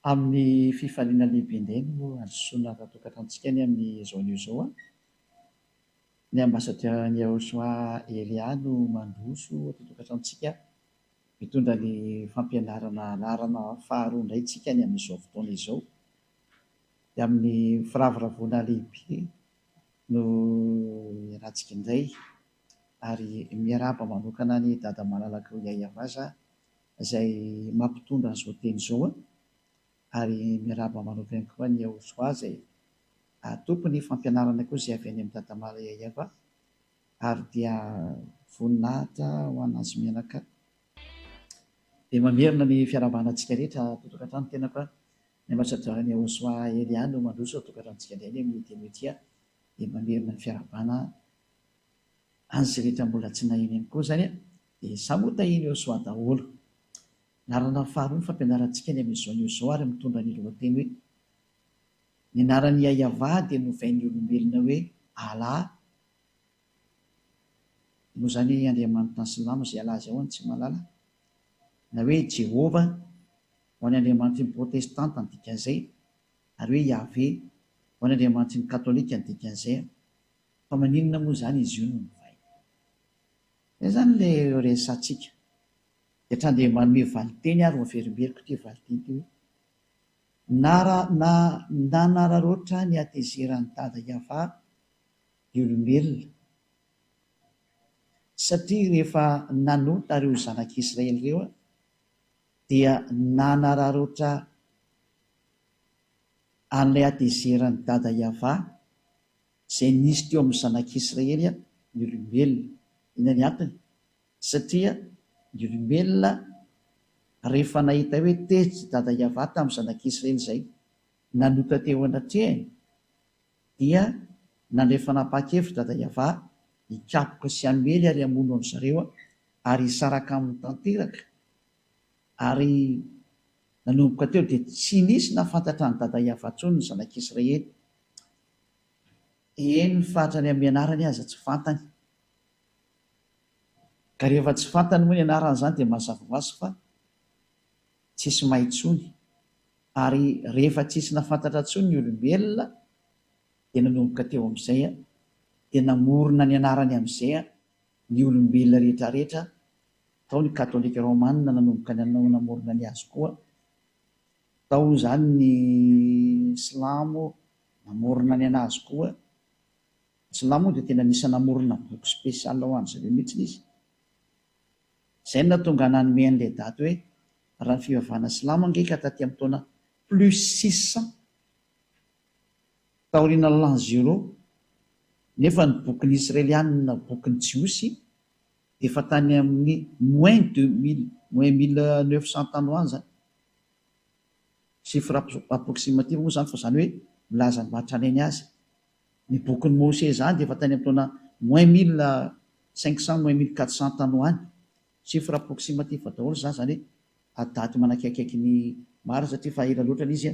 Amin'ny fifaliana lehibe indray no azosoana tokantranotsika ny amin'izao anio izao a. Ny ambasadeur-ny Yahosoa Elia no mandroso ato tokantranotsika, mitondra ny fampianarana anarana faharoa indray tsika ny amin'izao fotoana izao. Dia amin'ny firavoravoana lehibe no iarahantsika indray ary miarahaba manokana ny dada malalaka Yaya Vaza izay mampitondra an'izao teny izao a, ary miarahaba manokana koa ny Yahosoa izay tompony fampianarana koa izay avy any amin'ny dada mala Yaya Va, ary dia voninahitra ho anazy menaka. Dia mamerina ny fiarahabanantsika rehetra tokantrano, tena koa ny ambasadaran'ny Yahosoa Elia no mandroso tokantranotsika indray ny amin'ny teny ety, dia mamerina ny fiarahabana an'izay rehetra mbola tsy nahiny ihany koa izany a, dia samota iny Yahosoa daholo. Narana faharoa ny fampianarantsika ny amin'izao anio izao, ary mitondra ny lohateny hoe ny anaran'ny Yaya Va dia novain'ny olombelona hoe Allah. Noho izany Andriamanitra ny Silamo izay alaza ao any tsy malala, na hoe Jehova ho any Andriamanitry ny Protestanta ny dikan'izay, ary hoe Yahvé ho any Andriamanitry ny Katolika ny dikan'izay. Fa maninona moa izany izy io no novainy? Izay zany ilay resatsika. Dia hatrany dia manome valiteny ary maverimbeloko ity valiteny ity hoe nanararoatra ny atezeran'ny dada Yahva ny olombelona, satria rehefa nanota ireo zanak'Israely ireo dia nanararoatra an'ilay atezeran'ny dada Yahva izay nisy teo amin'ny zanak'Israely ny olombelona. Ina ny antony? Satria ny olombelona rehefa nahita hoe tetsy dada Yahva tamin'ny zanak'Israely izay nanota teo anatrehany, dia nandray fanapa-kevitra dada Yahva hikapoka sy hamely ary hamono an' zareo ary hisaraka amin'ny tanteraka. Ary nanomboka teo dia tsy nisy nafantatra ny dada Yahva intsony ny zanak'Israely. Eny fa hatrany amin'ny anarany aza tsy fantany. Ka rehefa tsy fantany moa ny anarany izany dia mazava ho azy fa tsisy mahay intsony. Ary rehefa tsisy nafantatra intsony ny olombelona dia nanomboka teo amin'izay dia namorona ny anarany amin'izay ny olombelona rehetrarehetra. Tao ny katolika romanina nanomboka ny namorona ny azy koa, tao izany ny silamo namorona ny anazy koa. Ny silamo dia tena nisy namorona boky spesialy ho an'izareo mihitsy izy. Izay no nahatonga nanome an'ilay daty hoe raha ny fivavahana silamo ange ka taty amin'ny taona plus 600 taoriana l'an 0, nefa ny bokin'ny Israelianina, bokin'ny Jiosy, dia efa tany amin'ny moins 2000, moins 1900 tany ho any zany. Chiffre approximative moa zany, fa zany hoe milaza ny mahatrany any azy. Ny bokin'ny Mose zany dia efa tany amin'ny taona moins 1500, moins 1400 tany ho any. Chiffre approximative daholo zany, zany hoe adaty manakaikaiky ny maro, satria fa ela loatra izy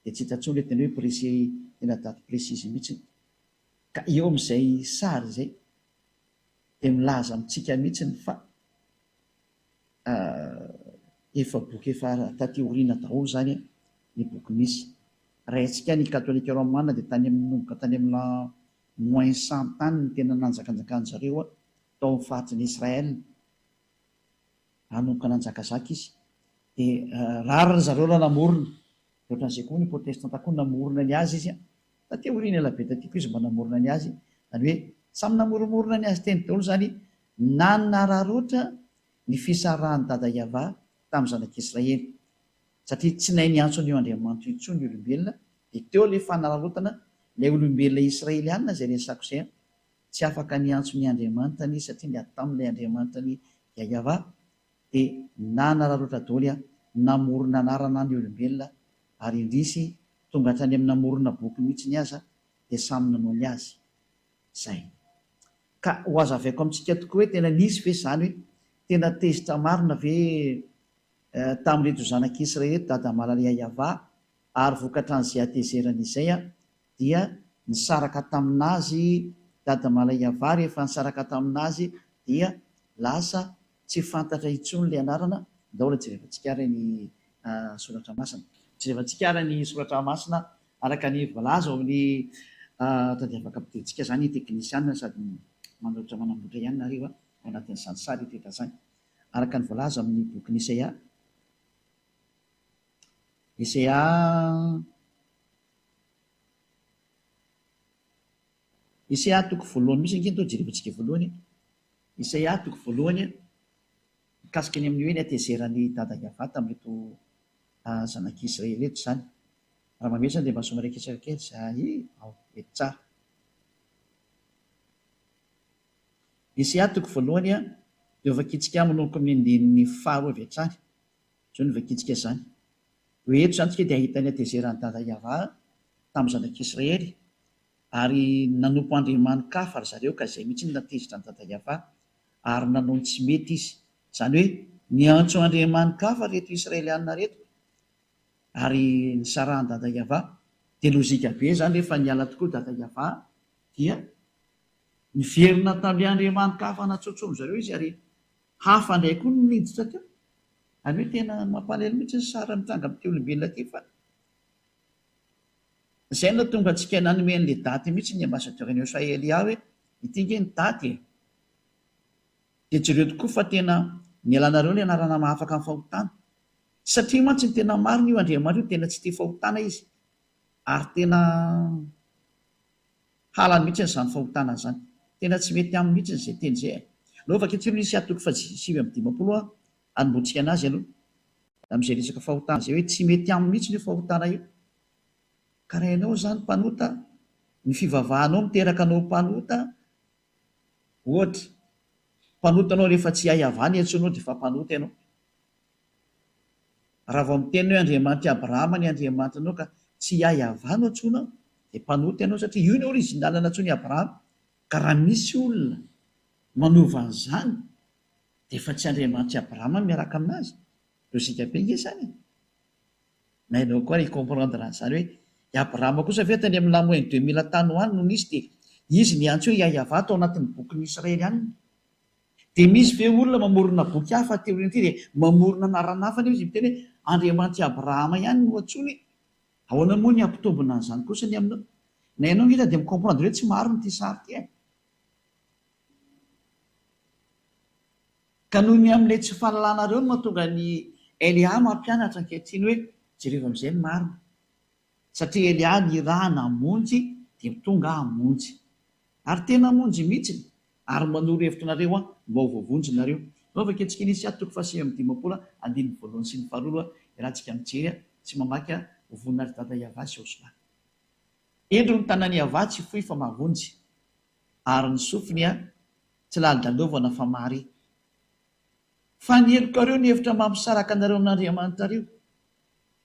dia tsy hita intsony le tena hoe précis, tena daty précise mihitsy. Ka eo amin'izay sary izay dia milaza amintsika mihitsy fa efa boky efa taty aoriana daholo zany ny boky misy. Raintsika ny katolika romanina dia tany amin'ny tany amin'ny moins 100 tany ny tena nanjakanjakan zareo tao amin'ny fahatry Israel, nanomboka nanjakazaka izy. Dia rarina zareo raha namorona, ohatran'izay koa ny protestanta koa namorona ny azy izy taty aoriana ela be taty koa izy mba namorona ny azy. Zany hoe samy namoromorona ny azy teny daholo zany, nanararoatra ny fisarahan'ny dada Yahva tamin'ny zanak'Israely, satria tsy nahay niantsony io Andriamanitra intsony ny olombelona. Dia teo ilay fanararotana ilay olombelona Israelianina izay resako izay, tsy afaka niantso ny Andriamanitra ny satria ny atamin'ilay Andriamanitra ny Yahya Va, dia nanararoatra daholo namorona anarana ny olombelona, ary indrisy tonga hatrany amin'ny namorona boky mihitsy ny aza dia samy nanao ny azy zay. Ka ho azavaiko amintsika tokoa hoe tena nisy ve izany hoe tena tezitra marina ve tamin'ireto zanak'Israely dada malala Yahya Va, ary vokatra an'izay atezerana izay dia nisaraka taminazy dada malala Yahya Va. Rehefa nisaraka taminazy dia lasa tsy fantatra intsony ilay anarana. Daholo jerevantsika reny soratra masina. jerevantsika ara ny soratra masina araka ny voalaza ao amin'ny tady afaka ampidintsika zany teknisiana sady manolotra manamboatra ihany nareo ao anatin'izany sary teta zany araka ny voalaza amin'ny bokyny Isaia toko voalohany misy angeny tao jerevantsika voalohany Isaia toko voalohany mikasika ny amin'ny hoe ny atezerany dada Iava tamin'reto zanak'Israely eto zany. Raha mamety zany dia masoma raiketsaka kely zay ao mety tsara. Isaia toko voalohany dia vakitsika manomboka amin'ny andinin'ny faharoa avy hatrany. Zao ny vakitsika zany. Hoe eto zany tsika dia ahitany atezerany dada Iava tamin'ny zanak'Israely ary nanompo andriaman-kafa ry zareo ka izay mihitsy natezitra ny dada Iava ary nanao tsy mety izy. Zany hoe niantso andriaman-kafa reto Israelianina reto ary nisarahan dada Iava dia lozika be zany rehefa niala tokoa dada Iava dia niverina tamin'ny andriaman-kafa natsotsomo zareo izy ary hafa indray koa niditra teo. Ary hoe tena mampalahelo mihitsy ny sara mitranga amin'ny olombelona aty fa izay no tonga antsika nanome an'ilay daty mihitsy ny ambasadorany Israely hoe ity nge ny daty dia jereo tokoa fa tena nialanareo ny anarana mahafaka amin'ny fahotana satria mantsy ny tena marina io Andriamanitra io tena tsy tia fahotana izy ary tena halany mihitsy n'izany fahotana zany, tena tsy mety amin'ny mihitsy izay teny izay. Aleo vakitsiro Isaia toko 5:50 anomboantsika anazy aloha amin'izay resaka fahotana izay hoe tsy mety amin'ny mihitsy io fahotana io. Karaha ianao zany mpanota, ny fivavahanao miteraka anao mpanota, ohatra mpanotanao rehefa tsy hay-havana iantsonao dia efa mpanota ianao. Raha vao miteny hoe Andriamanitra Abrahama ny Andriamanitra anao ka tsy hay-havana antsonao dia mpanota ianao satria io ny orizinal nantsony Abrahama. Ka raha misy olona manova an'izany dia efa tsy Andriamanitra Abrahama miaraka aminazy. Lozika be nge zany. Na ianao koa ry comprendre an'izany hoe i Abrahama kosa ve tany amin'ny lamoiny 2000 tany ho any no nisy dia izy niantso hoe hay-havana tao anatin'ny bokin'ny Israely ihany. Dia misy ve olona mamorona boky hafa teoriana ity dia mamorona anarana hafa izy miteny hoe Andriamanitra Abrahama ihany no antsony. Ahoana moa ny ampitombona an'izany kosa ny aminao? Na ianao ngita dia micomprendre hoe tsy marina ity sary ity. Ka noho ny amin'ilay tsy fahalalànareo no mahatonga ny Elia mampianatra ankehitriny hoe jereo amin'izay ny marina. Satria Elia ny raha namonjy dia tonga hamonjy. Ary tena hamonjy mihitsy ary manoro hevitra nareo mba ho voavonjy nareo. Nao vaketsika ny Isaia toko 5:50 andininy voalohany sy ny faharoa iarahantsika mijery sy mamaky hovonina ry dada Iava sy Josua. Endro ny tanany Iava tsy fohy fa mavonjy ary ny sofiny tsy lalidalovana fa mary. Fa nielokareo ny hevitra mampisaraka anareo amin'Andriamanitra reo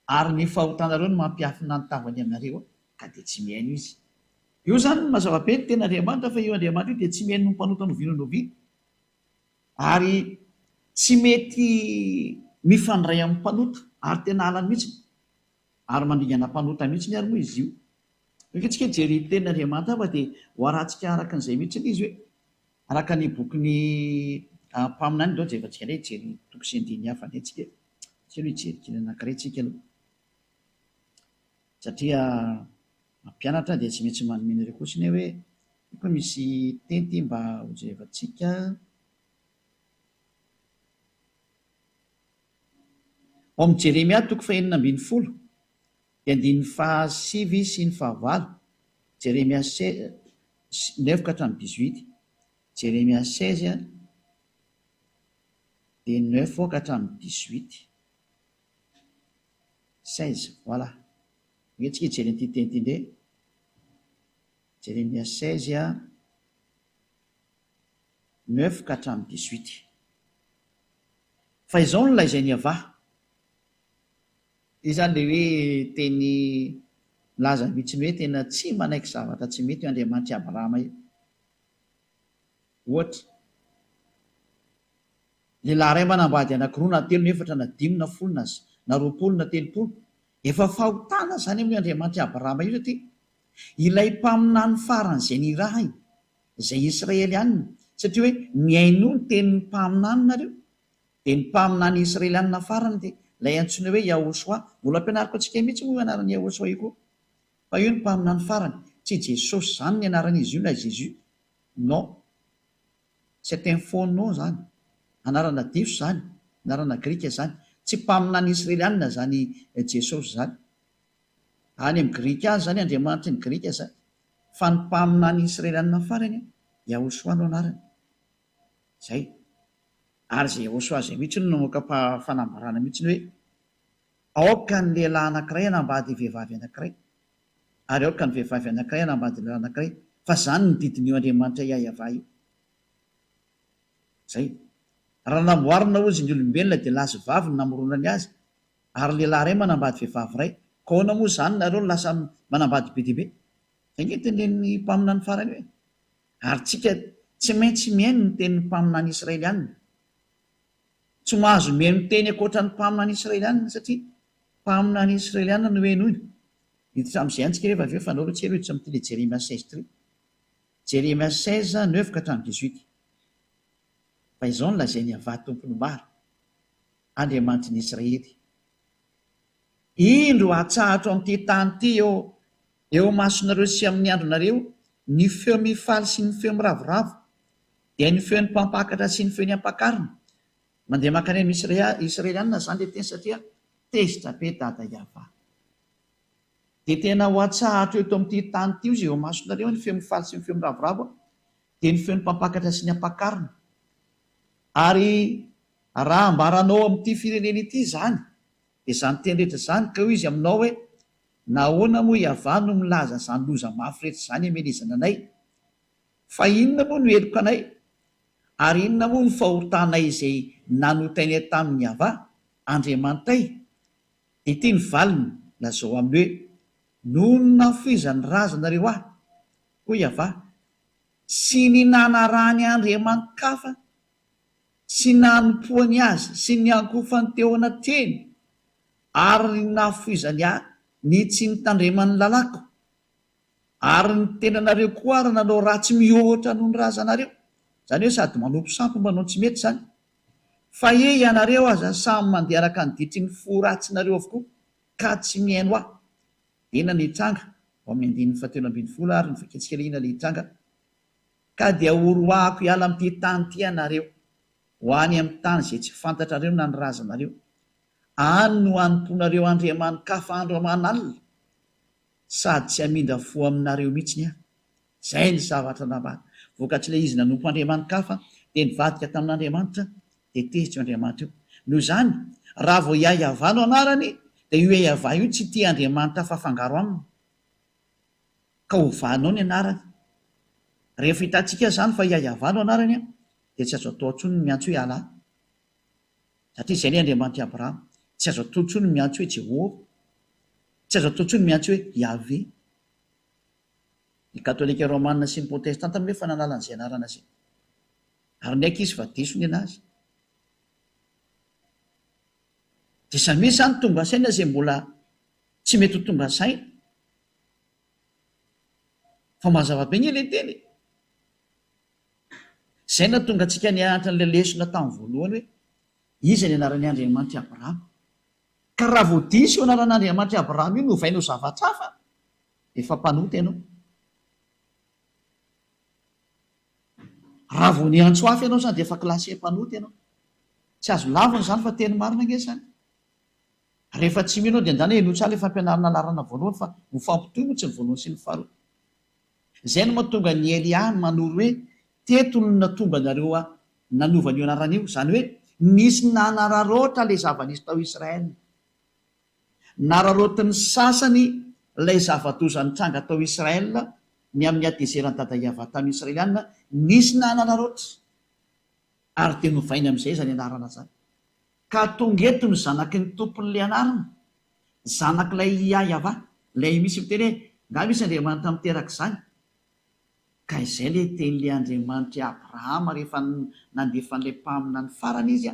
ary ny fahotanareo no mampiafina ny tavany aminareo ka dia tsy mihaino izy. Io zany no mazava be ny tena Andriamanitra fa io Andriamanitra io dia tsy mihaino ny mpanota novianoviana ary tsy mety mifandray amin'ny mpanota ary tena halany mihitsy ary mandingana mpanota mihitsy ny ary moa izy io. Vaketsika jery teny Andriamanitra fa dia ho arahantsika araka an'izay mihitsy izy hoe araka ny bokin'ny mpaminany dao jerevantsika indray jery toko sy andiny hafa indray tsika tsy aloha hijery kely anankiray tsika aloha satria mampianatra dia tsy maintsy manomena ireo kosa ny hoe koa misy tenty mba ho jerevantsika. Ao amin'ny Jeremia toko 4:10 dia andininy 7 sy ny 9. Jeremia 9:18. Jeremia 16 dia 9:18. 16, voilà. Mihetsika hijery an'ity teny ity indray. Jeremia 16 9:18. Fa izao no lazainy Iava. Izy zany le hoe teny laza mihitsy hoe tena tsy manaiky zavatra tsy mety io Andriamanitra Abrahama io. Ohatra lehilahy iray manambady anankiroa na telo na efatra na dimy na folo na 20 na 30 efa fahotana zany amin'ny Andriamanitra Abrahama io satria ilay mpaminany faran'izay ny raha izay Israely anina satria hoe miaino ny tenin'ny mpaminany nareo dia ny mpaminany Israely anina farany dia lay antsoina hoe Yahosoa. Mbola ampianariko antsika mihitsy moa anaran'ny Yahosoa io koa. Fa io ny mpaminany farany, tsy Jesosy zany ny anaran'izy io na Jésus. Non. C'est un faux nom zany. Anarana diso zany, anarana grika zany. Tsy mpaminany israelianina zany Jesosy zany. Any amin'ny grika azy zany Andriamanitra ny grika zany. Fa ny mpaminany israelianina farany Yahosoa no anarany. Zay. Ary zay Yahosoa zay mihitsy no namoaka fanambarana mihitsy hoe aoka ny lehilahy anankiray hanambady vehivavy anankiray, ary aoka ny vehivavy anankiray hanambady lehilahy anankiray, fa zany ny didin'io Andriamanitra Yahova io. Zay. Raha namboarina ozy ny olombelona dia lahy sy vavy no namoronany azy, ary lehilahy iray manambady vehivavy iray, ka ahoana moa zany nareo lasa manambady be dia be. Zay ngetiny ny mpaminany farany hoe. Ary tsika tsy maintsy mihaino ny tenin'ny mpaminany israelianina. Tsy mahazo mihaino teny ankoatra ny mpaminany israelianina satria mpaminany israelianina no henoina. Hiditra amin'izay antsika rehefa avy eo fa naoratra elo hiditra amin'ity le Jérémia 16:3. Jérémia 16:9-18. Fa izao no lazainy avy tompony maro, Andriamanitry ny Israely. Indro atsahatra amin'ity tany ity eo masonareo sy amin'ny andronareo ny feo mifaly sy ny feo miravoravo, dia ny feon'ny mpampakatra sy ny feon'ny ampakarina. Mandeha mankany amin'ny israelianina zany le teny satria tezitra be dada Yahova. Dia tena ho atsahatra eto amin'ity tany ity izy eo masonareo ny feo mifaly sy ny feo miravoravo, dia ny feon'ny mpampakatra sy ny ampakarina. Ary raha ambaranao amin'ity firenena ity zany, dia zany teny rehetra zany ka ho izy aminao hoe nahoana moa Yahova no milaza zany loza mafy rehetra zany hamelezana anay? Fa inona moa no heloka anay? Ary inona moa ny fahotanay izay nanotainay tamin'ny Yahova Andriamanitray? Dia ity ny valiny lazao amin'ny hoe noho ny nafizany razanareo ahy, hoy Yahova, sy ny nanarahany andriamanikafa sy nanompoany azy sy ny ankofany teo anatreny, ary nafizany ahy ny tsy nitandremany lalako, ary ny tenanareo koa ary nanao ratsy mihoatra noho ny razanareo. Zany hoe sady manompo sampo manao tsy mety zany. Fa ianareo aza samy mandeha araka ny ditry ny fo ratsinareo avokoa ka tsy mihaino ahy. Ena ny tranga ao amin'ny 9:12 ary ny fiketsikeliana le tranga. Ka dia horoahako hiala amin'ity tany ity ianareo, ho any amin'ny tany izay tsy fantatrareo na ny razanareo. Any no anomponareo andriamanikafa andro aman'alina, sady tsy hamindra fo aminareo mihitsy aho. Zay ny zavatra nabata. Vokatry ilay izy nanompo andriamanikafa dia nivadika tamin'Andriamanitra, dia tezitra io Andriamanitra io. Noho izany, raha vao Yahova no anarany, dia io Yahova io tsy tia Andriamanitra fa fangaro aminy, ka hovanao ny anarany. Rehefa hitantsika zany fa Yahova no anarany, dia tsy azo atao intsony ny miantso hoe Allah, satria izay ny Andriamanitra Abrahama. Tsy azo atao intsony ny miantso hoe Jehova, tsy azo atao intsony ny miantso hoe Yahvé. Ny katolika romanina sy ny protestanta nefa nanala an'izay anarana izay, ary ny aiky izy fa diso ny anazy. Dia samy misy zany tonga saina izay mbola tsy mety ho tonga saina, fa mazava be ny ilay teny. Izay na tonga antsika nianatra n'ilay lesona tamin'ny voalohany hoe iza ny anaran'ny Andriamanitra Abrahama. Ka raha vao diso io anaran'Andriamanitra Abrahama io no vainao zavatra hafa, efa mpanota ianao. Raha vao niantso hafa ianao zany dia efa klasy mpanota ianao. Tsy azo lavina zany fa teny marina nge zany. Rehefa tsy minao dia andany eno tsara efa ampianarana larana voalohany fa ho fampitohy moa tsy ny voalohany sy ny faharoa. Izay no mahatonga ny Elia manoro hoe teto no natonga anareo nanovana io anaran'io, zany hoe nisy nanararoatra ilay zava-nisy tao Israely. Nararoatiny sasany ilay zava-doza nitranga tao Israely ny amin'ny adezerany dada Yahova tamin'ny israelianina, nisy nanararoatra ary dia novainy amin'izay zany anarana zany. Ka tonga eto ny zanaky ny tompon'ilay anarana, zanak'ilay Yahova, ilay misy miteny hoe nga misy Andriamanitra miteraka izany. Ka izay ilay tenin'ilay Andriamanitra Abrahama rehefa nandefa an'ilay mpaminany farany izy.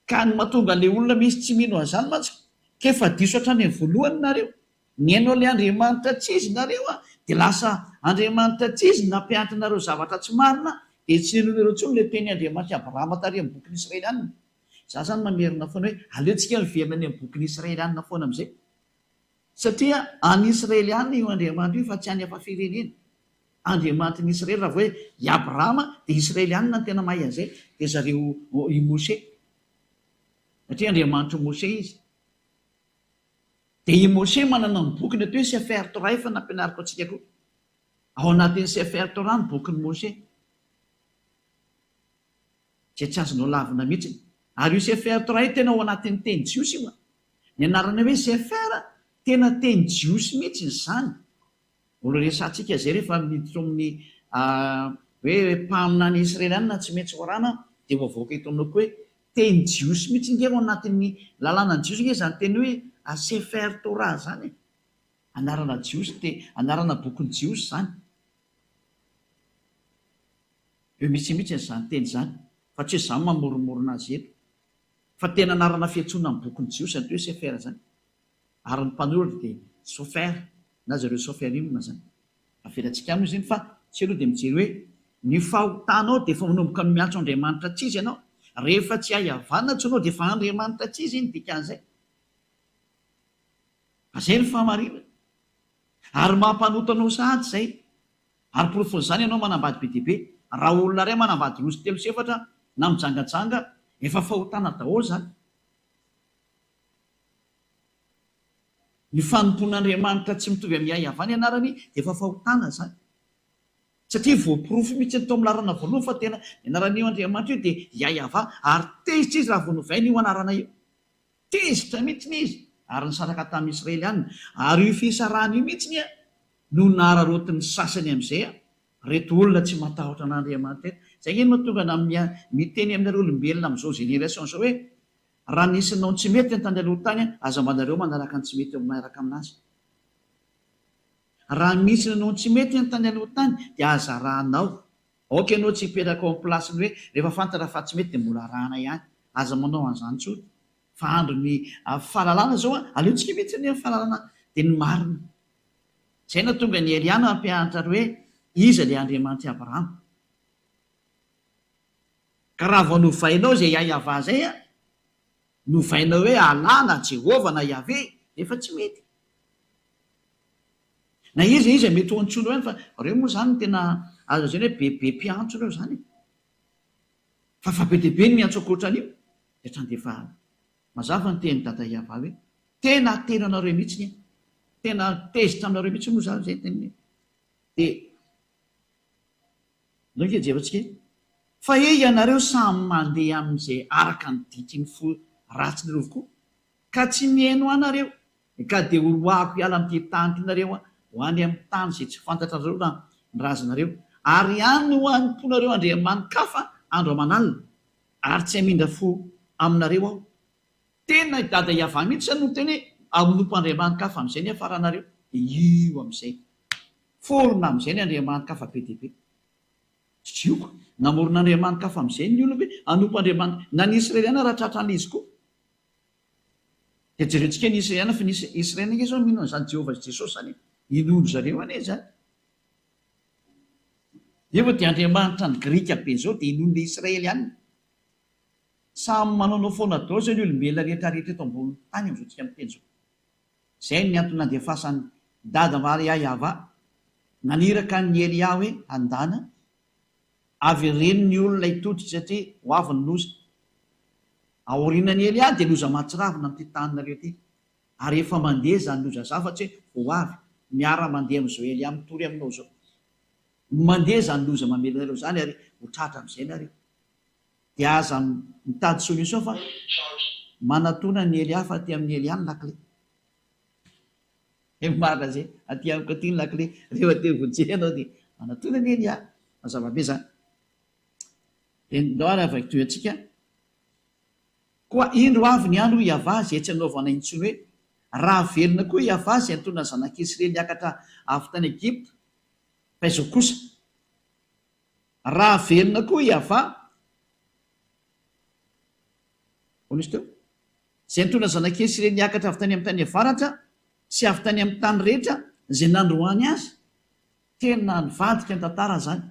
Ka ny mahatonga ilay olona misy tsy mino an'izany mantsy, kefa diso hatrany amin'ny voalohany nareo. Ny hainao ilay Andriamanitra tsy izy nareo dia lasa Andriamanitra tsy izy nampianatrinareo zavatra tsy marina, dia tsy nenonareo intsony ilay teny Andriamanitra Abrahama tary amin'ny bokin'ny Israelianina. za zany mamerina foana hoe aleontsika miverina ny amin'ny bokyny israelianina foana am'izay satria any israelianina io andriamanitra io fa tsy any afa firenena andriamanitra ny israely raha vo hoe i abrahama dia israelianina ny tena mahay an'izay dia zareo i mose satria andriamanitra mose izy dia i mose manana ny bokyny ato hoe sefer torah efa nampianariko antsika koa ao anatin'ny sefer torah ny bokyny mose tsy azonao lavina mihitsiny ary io sefer torah io tena ao anatin'ny teny jiosy io ny anarana hoe sefer tena teny jiosy mihitsy izany olo resantsika zay rehefa miditro amin'ny hoe mpaminany israelianina tsy maintsy horana dia voavoaka eto aminao koa hoe teny jiosy mihitsy nge ao anatin'ny lalàna jiosy nge zany teny hoe sefer torah zany anarana jiosy anarana bokyny jiosy zany eo mitsymihitsy n'izany teny zany fa tsy hoe zany mamorimorona azy eto fa tena anarana fiantsoana amin'ny bokyny jiosy ny to hoe sefer zany ary ny mpanoratra dia sofer na zareo soferimna zany averantsika amio zany fa tsy aloha dia mijery hoe ny fahotanao dia efa manomboka ny miantso andriamanitra tsy izy ianao rehefa tsy hahavanna tsonao dia efa andriamanitra tsy izy iny dikan'izay fa zay ny fahamarina ary mampanotanao sahady zay ary porofon'izany ianao manambady be diaibe raha olona ray manambady rosy telo sefatra na mijangajanga efa fahotana daholo zany ny fanompon'andriamanitra tsy mitovy amin'ny hahavany ianarany dia efa fahotana zany satria voaporofo mihitsy ny tao milarana voalohany fa tena ianaran'io andriamanitra io dia hiayava ary tezitra izy raha voanovaina io anarana io tezitra mihitsiny izy ary ny saraka tamin'ny israelianina ary io fisarahana io mihitsiny a no nararotiny sasany amin'izay a reto olona tsy matahotra an'andriamanitra eto zay ino mahatonga na miteny aminareo olombelona amin'izao génération zao hoe raha nisinao tsy mety ny tany aloha tany aza manareo manaraka ny tsy mety manaraka aminazy raha misy nanao tsy mety ny tany aloha tany dia aza rahanao oka ianao tsy hipetraka ao am'plasiny hoe rehefa fantatra fa tsy mety dia mbola rahana ihany aza manao an'izany tsotra fa andro ny fahalalana zao a aleontsika mihitsy ny fahalalana dia ny marina zay na tonga ny eliana ampianatra ry hoe iza le andriamanitra abrahama ka raha vao novainao zay hayava zay a novainao hoe alana jehova na yave efa tsy mety na izy mety ho antsoina ihany fa reo moa zany tena azo zany hoe bebe mpiantso reo zany fa be diaibe ny miantso akoatran'io dia trandefa mazava ny teny dada hiava hoe tena tena anareo mihitsiny tena tezitra aminareo mihitsy moa zany zay teny dia nake jevatsika fa ianareo samy mandeha amin'izay araka ny diky ny fo ratsy ny rovokoa ka tsy mihaino anareo ka dia oroako hiala amin'ity tany tianareo ho any amin'ny tany zay tsy fantatra nareo na ny razanareo ary any ho anymponareo andriamanikafa andro amanalina ary tsy hamindra fo aminareo aho tena dada hiava mihitsy zany no teny hoe aminompo andriamanikafa amin'izay ny afaranareo dia io amin'izay forona amin'izay ny andriamanikafa be diaibe tsioko namoron'andriamanikafa amin'izay ny olona hoe anompo andriamanitra na ny israeliana raha tratrana izy koa dia jerentsika ny israeliana fa ny israeliana nge zao mino an'izany jehovah jesosy zany inono zareo ane zany efa dia andriamanitra ny grika be zao dia inono le israeliana samy manaonao foana dao zao ny olombelona rehetrarehetra eto ambony tany am'izao tsika miteny zao zay ny antony nandefasan'ny dada Mariahava naniraka ny Elia hoe andana avy reny ny olona itotry satria ho avy ny loza aorianany Elia dia loza matsiravina amin'ity taninareo ty ary efa mandeha zany loza zafatry hoe ho avy miara mandeha amin'izao Elia mitory aminao zao mandeha zany loza mamelanareo zany ary ho tratra amin'izay nareo dia aza mitady solution fa manatona ny Elia fa aty amin'ny Elia ny lakle marina zay aty amiko aty ny lakle rehefa te vonjeny anao dia manatona ny Elia mazava-be zany ndao ary avy toy antsika koa indro avy ny andro hiava zay tsy anaovana intsony hoe raha velona koa hiava zay antona zanak'Israely niakatra avy tany Egypta fa izao kosa raha velona koa hiava onisy teo zay antona zanak'Israely niakatra avy tany amin'ny tany avaratra sy avy tany amin'ny tany rehetra zay nandroany azy tena nivadika ny tantara zany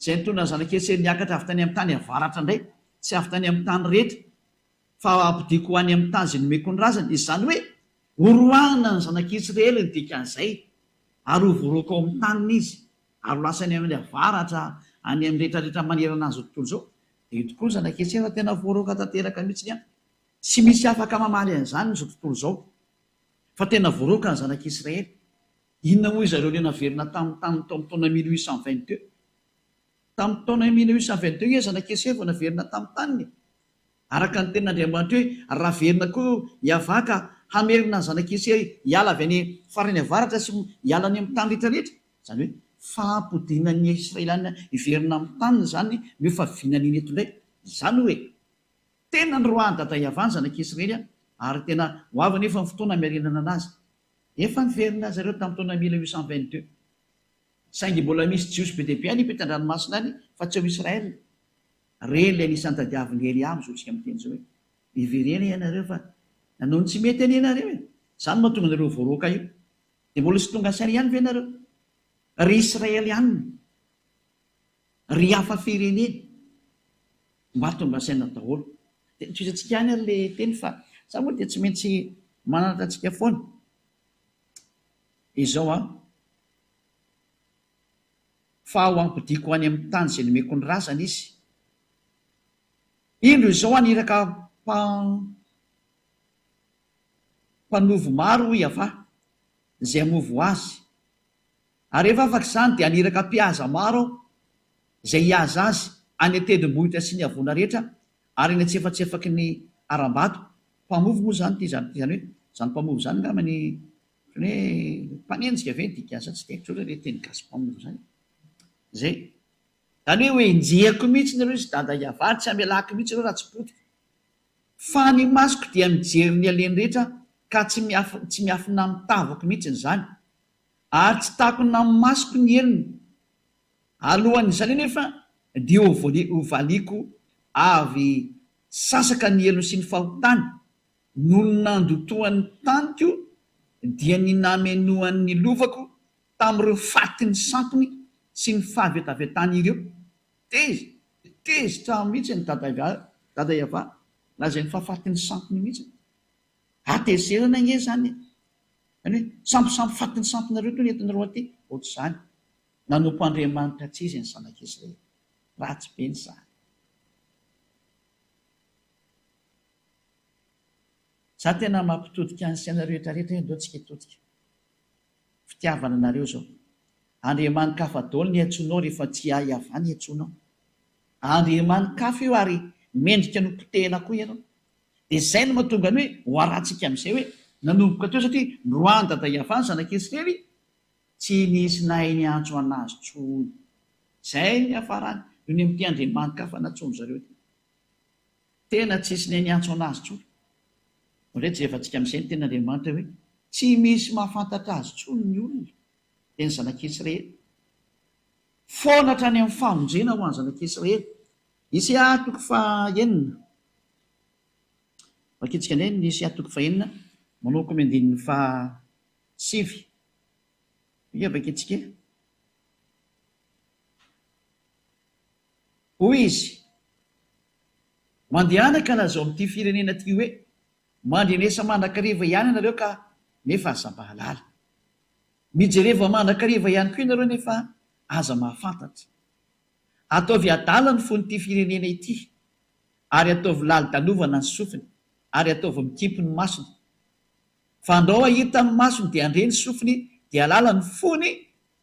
zay antona zanak'Israely niakatra avy tany amin'ny tany avaratra indray sy avy tany amin'ny tany rehetra fa ampidiko ho any amin'ny tany zay nomeko ny razany. Izany hoe horoahana ny zanak'Israely ny dikan'izay ary ho voaroko ao amin'ny taniny izy ary lasany amin'ny avaratra any amin'ny rehetrarehetra manerana azy tontolo zao. Dia io tokoa ny zanak'Israely fa tena voaroka tanteraka mihitsiny a. Tsy misy afaka mamaly an'izany n'izao tontolo zao fa tena voaroka ny zanak'Israely. Inona moa izareo le naverina tamin'ny taona 1822. Tamin'ny taona 1822 izy zanak'Israely vao naverina tamin'ny taniny. Araka ny tenin'Andriamanitra hoe raha verina koa hiavaka hamerina ny zanak'Israely hiala avy any farany avaratra sy hiala any amin'ny tany rehetrarehetra. Izany hoe fahampodinan'ny Israeliana hiverina amin'ny taniny zany no fahavinany eto indray. Izany hoe tena ny roahany dada hiavany zanak'Israely ary tena ho avy nefa ny fotoana miarinana anazy. Efa niverina zareo tamin'ny taona 1822. Saingy mbola misy jiosy be dia be any ipetan-dranomasina any fa tsy ao Israely. Reny ilay nisan'ny tadiavin'ny Elia mizotsika amin'ny teny zao hoe iverena ianareo fa nanao ny tsy mety any ianareo e. Izany mahatonga anareo voaroka io. Dia mbola tsy tonga saina ihany ve ianareo? Ry Israely ihany, ry hafa firenena mba tonga saina daholo. Dia nitsoisantsika ihany ilay teny fa sa moa dia tsy maintsy mananatra antsika foana. Izao fa ho ampidiko any amin'ny tany izay nomeko ny razana izy. Indro izao aniraka mpanovo maro hiava izay hamovo azy. Ary rehefa afaka izany dia aniraka mpihaza maro izay hihaza azy any antendrombohitra sy ny havoana rehetra ary ny antsefatsefaky ny aram-bato. Mpamovo moa zany ty zany hoe zany mpamovo zany ngamany hoe mpanenjika ve dikansa tsy dia le teny gasy mpamovo zany. Zay. Zany hoe injehako mihitsy nareo izy dada hiavary tsy amelako mihitsy ireo raha tsy potika. Fa ny masoko dia mijery ny aleny rehetra ka tsy miafina mitavako mihitsy zany. Ary tsy takona amin'ny masoko ny elony. Alohan'izany nefa dia ho valiko avy sasaka ny elony sy ny fahotany noho ny nandotoan'ny taniko dia ny namenoan'ny lovako tamin'ireo fatiny sampony sy ny fahavetavetany ireo. Tezitra mihitsy ny dada hiava na izay ny fahafatiny sampony mihitsy. Atezerana nge zany. Hoe samposampo fatiny samponareo toy ny entinareo aty. Ohatr'izany nanompo Andriamanitra tsy izy ny zanak'Israely. Ratsy be ny zany. Za tena mampitodika ny saina rehetrarehetra ndao tsika hitodika. Fitiavana anareo zao. Andriamanitra kafa daholo ny antsoinao rehefa tsy hiava ny antsoinao. Andriamanitra kafa io ary mendrika no potehana koa ianao. Dia izay no mahatonga ny hoe ho arantsika amin'izay hoe nanomboka teo satria roany dada hiavany zanak'Israely tsy nisy nahay ny antso anazy tsony. Izay ny hafarany io ny amin'ity Andriamanitra kafa natsono zareo. Tena tsy nisy nahay ny antso anazy tsony. Rehetra efantsika amin'izay ny ten'Andriamanitra hoe tsy misy mahafantatra azy tsony ny olona. Dia ny zanak'Israely. Foana hatrany amin'ny famonjena ho an'ny zanak'Israely. Isaia toko faha-enina. Vakitsika indray ny Isaia toko faha-enina manao koa andininy faha-sivy. Ia vakitsika. Hoy izy mandehanaka lazao amin'ity firenena ity hoe mandrenesa mandrakariva ihany ianareo ka nefa aza mahalala. Mijereva mandrakariva ihany koa ianareo nefa aza mahafantatra. Ataovy adala ny fon'ity firenena ity ary ataovy lali-dalovana ny sofiny ary ataovy mikimpy ny masony. Fa andao ahita ny masony dia andre ny sofiny dia alala ny fony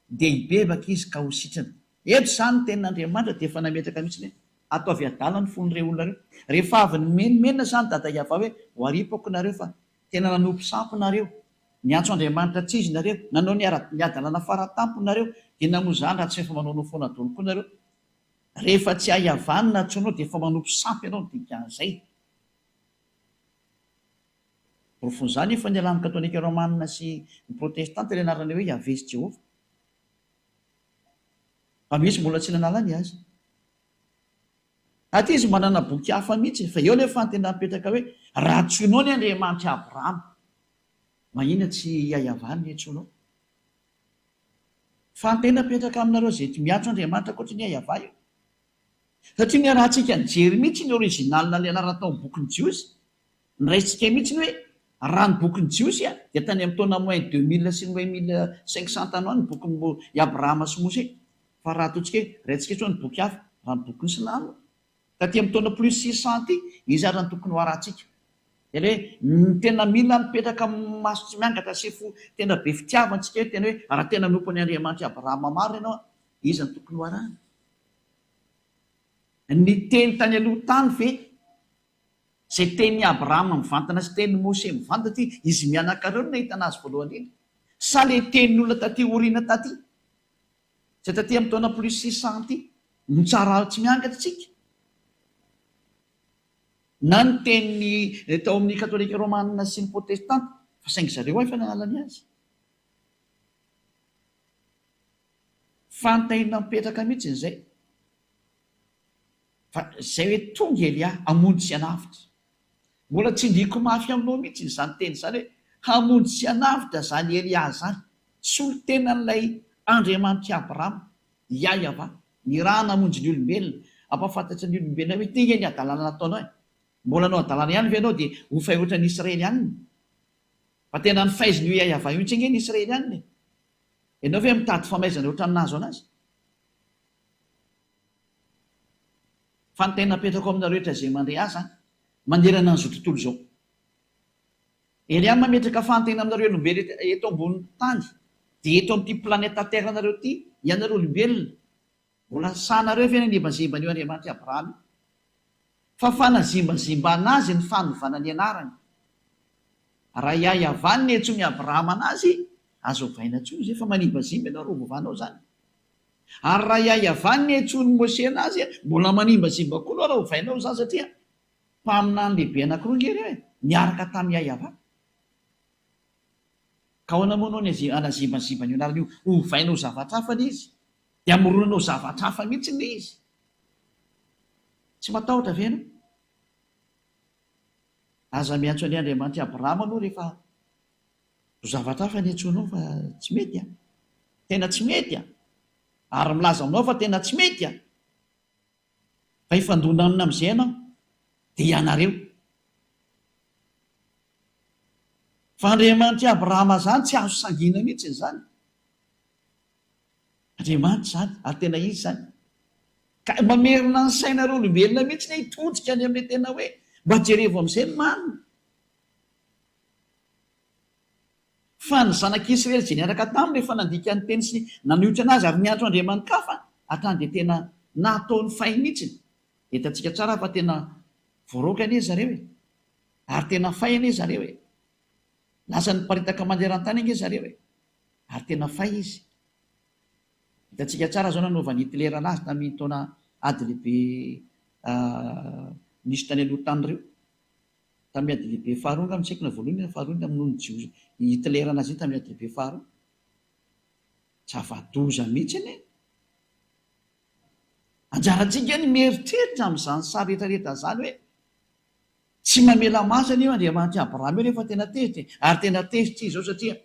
dia hibebaka izy ka ho sitrana. Eto izany ny tenin'Andriamanitra dia efa nametraka mihitsy ataovy adala ny fon'ireo olona reo. Rehefa avy ny menomenona izany dada hiava hoe ho aripako nareo fa tena nanompo sampo nareo. Niantso Andriamanitra tsy izy nareo. Nanao ny adalana faratampo nareo. Dia namoa izany raha tsy efa manao foana daholo koa nareo. Rehefa tsy hahiavany na tsonao dia efa manompo sampy ianao dikan'izay. Rofon'izany efa ny alamy katolika romanina sy ny protestanta ilay anarany hoe Yavezy Jehova. Fa misy mbola tsy nanalany azy. Aty izy manana boky hafa mihitsy fa eo nefa tena mipetraka hoe raha tsoinao ny Andriamanitra Abrahama. Mahina tsy hahiavany ny antsoinao. Fa tena mipetraka aminareo izay miantso Andriamanitra ankoatra ny hahiavany. Satria ny rahantsika nijery mihitsy ny originalina ilay anarana tao amin'ny bokin'ny Jiosy niraisitsika mihitsy ny hoe raha ny bokyny jiosy dia tany amin'ny taona moin 2000 sy ny hoe 1500 tany any ny bokyny i Abrahama sy Mose, fa raha ataontsika hoe raintsika tso ny boky hafa raha ny bokyny Silamo taty amin'ny taona plus 600 ty izy ary ny tokony ho arahantsika. Dia hoe tena mila mipetraka maso tsy miangatra sy tena be fitiavantsika hoe tena hoe raha tena nompon'ny Andriamanitra Abrahama maro ianao izy ny tokony ho arahana. Ny teny tany aloha tany ve zay teny Abrahama mivantana sy teny Mose mivantana ty izy mianakareo no nahita anazy voalohany iny, sa le tenin'olona taty oriana taty zay taty amin'ny taona plus 600 ty no tsara tsy miangatra tsika, na ny teny tao amin'ny katolika romanina sy ny protestanta fa saingy zareo efa nanalany azy. Fantahina mipetraka mihitsy izay fa zay hoe tonga Elia hamonjy sy hanavitra, mbola tsy ndiko mafy aminao mihitsy izany teny izany hoe hamonjy sy hanavitra zany Elia zany, solo tenan'ilay Andriamanitra Abrahama Yahva ny raha namonjy ny olombelona, ampafantatsa ny olombelona hoe tena ny adalana nataonao e, mbola anao adalana ihany ve ianao dia ho fay ohatra ny Israely ihany, fa tena ny faiziny hoe Yahva io tsy ny Israely ihany, ianao ve mitady famaizana ohatra nazo anazy. Fa ny tena petrako aminareo rehetra zay mandray azy manerana an'izao tontolo izao. Elia mametraka fantena aminareo olombelona eto ambonin'ny tany dia eto amin'ity planeta terre nareo ty ianareo olombelona mbola sahanareo ve nimbazimba an'io Andriamanitra Abrahama, fa fanazimbazimba anazy ny fanovana ny anarany. Raha Yahva ny entso ny Abrahama anazy azo ovaina tsoa izy fa manimbazimba ianao ro vovanao zany. Ary raha Yahva ny entso ny Mose anazy mbola manimbazimba koa anao raha ovainao zany, satria mpaminany lehibe anankiroa ngery hoe niaraka tamin'ny Yahva. Ka ahoana moa anao ny anazimbazimba ny anarany io ovainao zavatra hafa ny izy dia amoronanao zavatra hafa mihitsy ny izy, tsy matahotra ve ianao? Aza miantso any Andriamanitra Abrahama anao rehefa zavatra hafa ny antsonao fa tsy mety tena tsy mety ary milaza aminao fa tena tsy mety fa ifandona amina amin'izay ianao dia ianareo. Fa Andriamanitra Abrahama zany tsy azo sangina mihitsy zany, Andriamanitra zany ary tena izy zany, ka mamerina ny sainareo olombelona mihitsy ny hitodika any amin'ilay tena hoe mba jerevo amin'izay ny marina. Fa ny zanak'Israely izay niaraka taminy rehefa nandika ny teny sy naniotra anazy ary niantso Andriamanitra kafa hatrany dia tena nataony fay mihitsy. Hitantsika tsara fa tena voaroka anie zareo ary tena fay anie zareo lasa ny paritaka manderan-tany ange zareo ary tena fay izy. Hitantsika tsara zao nanaovan'ny Hitler anazy tamin'ny taona ady lehibe nisy tany aloha tany ireo tamin'ny ady lehibe faharoa nga mitsaikina voalohany faharoa tamin'ny jios Hitler anazy iny tamin'ny ady lehibe faharoa. Zava-doza mihitsy anie. Anjarantsika ny mieritreritra amin'izany sary rehetrarehetra zany hoe tsy mamela masana io Andriamanitra Abrahama io rehefa tena tezitra ary tena tezitra izy zao, satria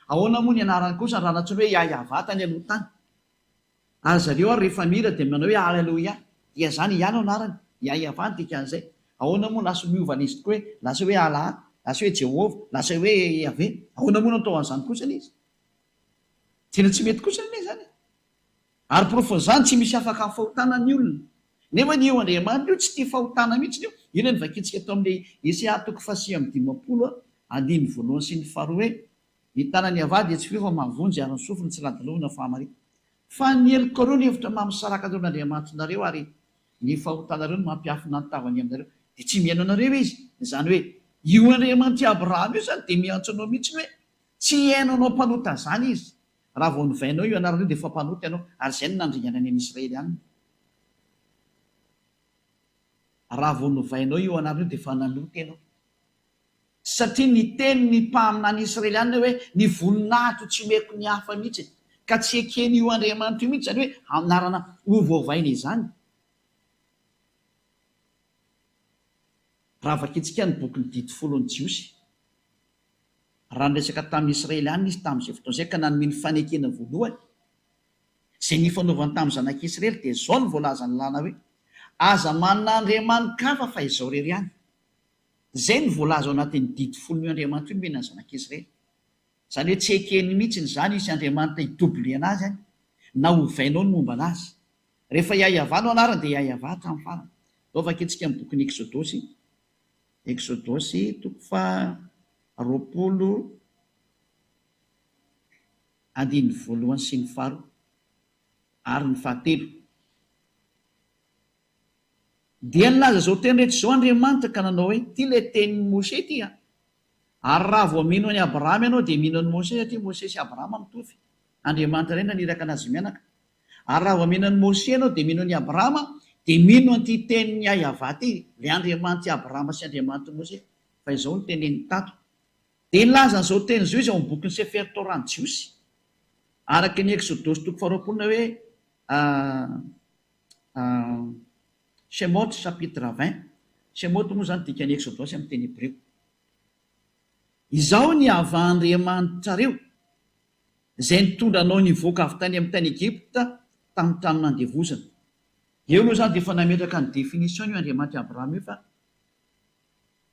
ahoana moa ny anarany kosa raha natsoina hoe Yahva tany aloha tany. Ary zareo ary rehefa mira dia manao hoe Alleluia, dia zany ihany anarany Yahva ny dikan'izay. Ahoana moa lasa miovana izy tokoa hoe lasa hoe Allah, lasa hoe Jehova, lasa hoe Yahvé, ahoana moa natao an'izany kosa izy, tena tsy mety kosa ny zany. Ary profozany tsy misy afaka fahotana ny olona, nefa ny eo Andriamanitra io tsy tia fahotana mihitsy io. Io ny vakitsika tao amin'ilay Esaia 5:50 andiny voalohany sy ny faharoa hoe ny tanany Yahva dia tsy feo fa mavonjy ary ny sofiny tsy ladalovina fahamarita. Fa ny elikoreo ny hevitra mamosaraka taon'Andriamanitra nareo ary ny fahotanareo no mampiafina ny tavany aminareo dia tsy miaino anareo izy. Izany hoe io Andriamanitra Abrahama io zany dia miantso anao mihitsy hoe tsy hainao mpanota zany izy. Raha vao novainao io anarana io dia efa mpanota ianao ary izay no nandringana any amin'Israely any. Raha vao novainao io anarana io dia efa nanota ianao, satria ny teny ny mpaminany Israeliana hoe ny voninahitro tsy meko ny hafa mihitsy ka tsy ekeny io Andriamanitra io mihitsy, zany hoe anarana ovaovaina izany. Raha vakitsika ny bokyny 10 ny jiosy, raha niresaka tamin'ny Israeliana izy tamin'izay fotoana izay ka nanome ny fanekena voalohany izay nifanaovany tamin'ny zanak'Israely dia izao ny voalaza ny lana hoe aza manana andriamanitra hafa fa izao rery ihany. zay ny voalaza ao anatin'ny didy folon'io Andriamanitra io mena zanak'Israely. Zany hoe tsy ekeny mihitsiny zany isy Andriamanitra hitobily anazy any na hovainao ny momba anazy. Rehefa iayavano anarany dia iayava hatramin'ny farany. Vakintsika amin'ny bokin'ny Exodosy, Exodosy toko fa 20:1 sy ny 4 ary ny 7. Dia nilaza zao teny rehetra zao Andriamanitra ka nanao hoe ty le tenin'ny Mose ty a. Ary raha vao mino any Abrahama ianao dia mino any Mose satria Mose sy Abrahama mitovy. Andriamanitra ray naniraka anazy mianaka. Ary raha vao mino any Mose ianao dia mino any Abrahama dia mino an'ity tenin'ny Yahva ty, le Andriamanitra Abrahama sy Andriamanitra Mose. Fa izao ny tenen'ny tato. Dia nilaza an'izao teny zao izy ao amin'ny bokin'ny Sefer Torah ny Jiosy. Araka ny Exodosy toko 20 hoe Shemot chapitre 20. Shemot moa zany dikany Exodosy amin'ny teny Hébreu. Izao ny hava-Andriamanitrareo izay nitondra anao nivoaka avy tany amin'ny tany Egypta tamin'ny trano nandevozana. Eo aloha zany dia efa nametraka ny définition io Andriamanitra Abrahama io fa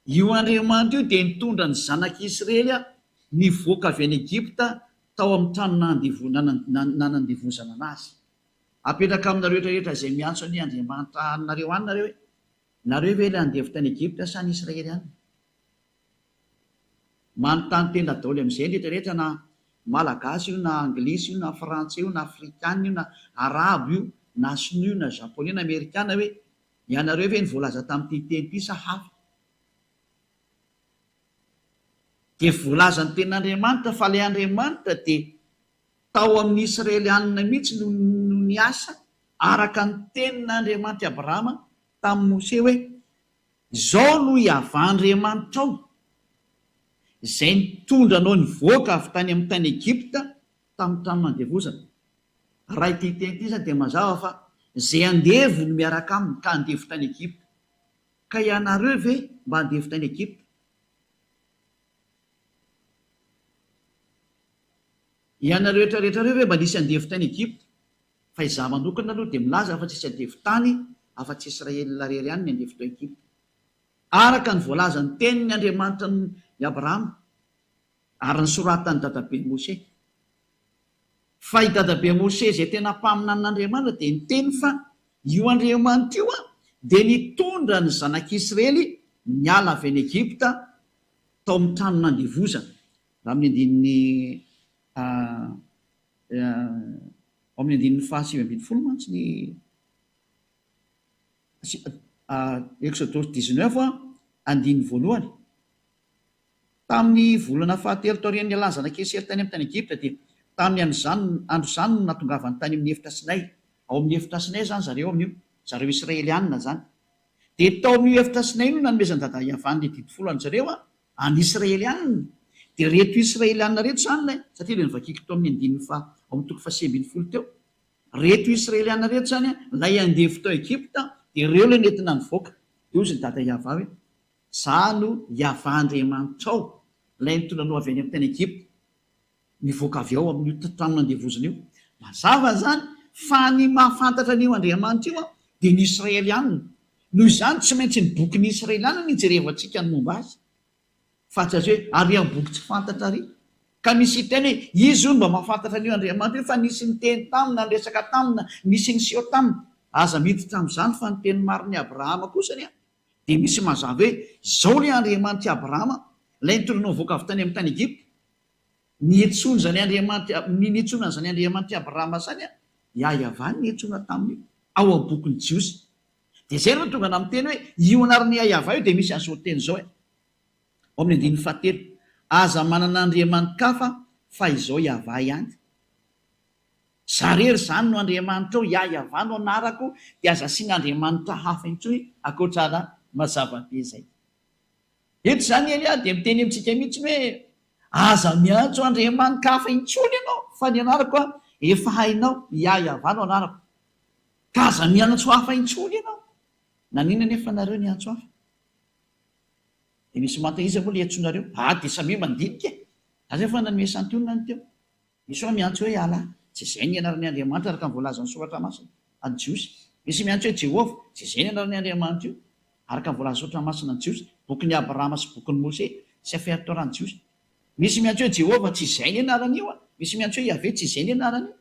io Andriamanitra io dia nitondra ny zanak'Israely nivoaka avy any Egypta tao amin'ny trano nanandevozana anazy. Apetraka aminareo rehetra izay miantso ny Andriamanitra anareo any nareo hoe nareo ve le andevo tany Egypta sa ny Israely any? Manontany tena daholo amin'izay rehetrarehetra na malagasy io na anglisy io na frantsay io na afrikana io na arabo io na sinoa io na japonais na amerikana hoe ianareo ve ny voalaza tamin'ity teny ity sa hafa? Dia voalaza ny ten'Andriamanitra fa le Andriamanitra dia tao amin'ny Israelianina mihitsy no niasa araka ny tenin'Andriamanitra Abrahama tamin'ny Mose hoe izao no hiava-Andriamanitra ao izay nitondra anao nivoaka avy tany amin'ny tany Egypta tamin'ny trano nandevozana. Raha ity teny ity zany dia mazava fa izay andevo no miaraka aminy ka andevo tany Egypta. Ka ianareo ve mba andevo tany Egypta? Ianareo rehetrarehetrareo ve mba nisy andevo tany Egypta? Fa izaho manokana aloha dia milaza fa tsisy andevo tany afa-tsy Israelina rery ihany ny andevo tao Egypta. Araka ny voalaza ny tenin'ny Andriamanitra ny Abrahama ary nisoratany dadabe Mose. Fa i dadabe Mose izay tena mpamina n'Andriamanitra dia niteny fa io Andriamanitra io dia nitondra ny zanak'Israely niala avy any Egypta tao amin'ny trano nandevozana. Raha amin'ny andininy 7:20 mantsy ny Exodosy 19 andininy 1. Tamin'ny volana fahatelo taorian'ny ialany zanak'Israely tany amin'ny tany Egypta dia tamin'ny andro izany no natongavany tany amin'ny efitra Sinay. Ao amin'ny efitra Sinay zany zareo amin'io, zareo Israelianina zany. Dia tao amin'io efitra Sinay no nanomezany dada Yavan'ny didy folo an'zareo any Israelianina. Dia reto Israelianina reto zany satria ilay nivakiako tao amin'ny andininy fa ao amin'ny toko fa 9:20 teo. Reto Israelianina reto zany lay andevo tao Egypta dia ireo ilay nentina nivoaka. Io izy ny dada Yahva hoe izaho no Yahva Andriamanitra ao ilay nitondra anao avy any amin'ny tany Egypta nivoaka avy ao amin'io trano nandevozana io. Mazava zany fa ny mahafantatra an'io Andriamanitra io dia ny Israelianina. Noho izany tsy maintsy ny bokin'ny Israelianina ny jerevantsika ny momba azy. Fa tsy azy hoe ary amin'ny boky tsy fantatra ary. Ka misy teny hoe izy io mba mahafantatra an'io Andriamanitra io fa nisy ny teny tamina, resaka tamina, nisy ny seho tamina. Aza miditra amin'izany fa ny teny marin'ny Abrahama kosa dia misy mazava hoe izao ilay Andriamanitra Abrahama ilay nitondra anao nivoaka avy tany amin'ny tany Egypta. Niantsona zany Andriamanitra Abrahama zany Yahva niantsona taminy ao amin'ny bokin'ny Jiosy. Dia izay no tonga amin'ny teny hoe io anaran'ny Yahva io dia misy an'izao teny izao ao amin'ny andininy 7. Aza manana andriamanitra fa izao Yahva ihany. Zarery zany no Andriamanitra ao Yahva no anarako dia aza asiana andriamanitra hafa intsony akoatrana mazava-be izay. Eto zany Elia dia miteny amintsika mihitsy hoe aza miantso andriamanitra hafa intsony ianao fa ny anarako efa hainao Yahva no anarako. Ka aza miantso hafa intsony ianao. Nanina nefa nareo niantso hafa? Dia misy mantaiza moa ilay antsonareo? Dia samy mandinika e. Aza efa nanome santionina ny teo. Misy hoa miantso hoe ala, tsy izay ny anaran'ny Andriamanitra araka ny voalazan'ny soratra masina any Jiosy. Misy miantso hoe Jehovah, tsy izay ny anaran'ny Andriamanitra io araka ny voalazan'ny soratra masina any Jiosy. bokin'ny Abrahama sy bokin'ny Mose sy aferitoran'i Jiosy. Misy miantso hoe Jehovah tsy izay ny anarany io a, misy miantso hoe Yahvé tsy izay ny anarany io,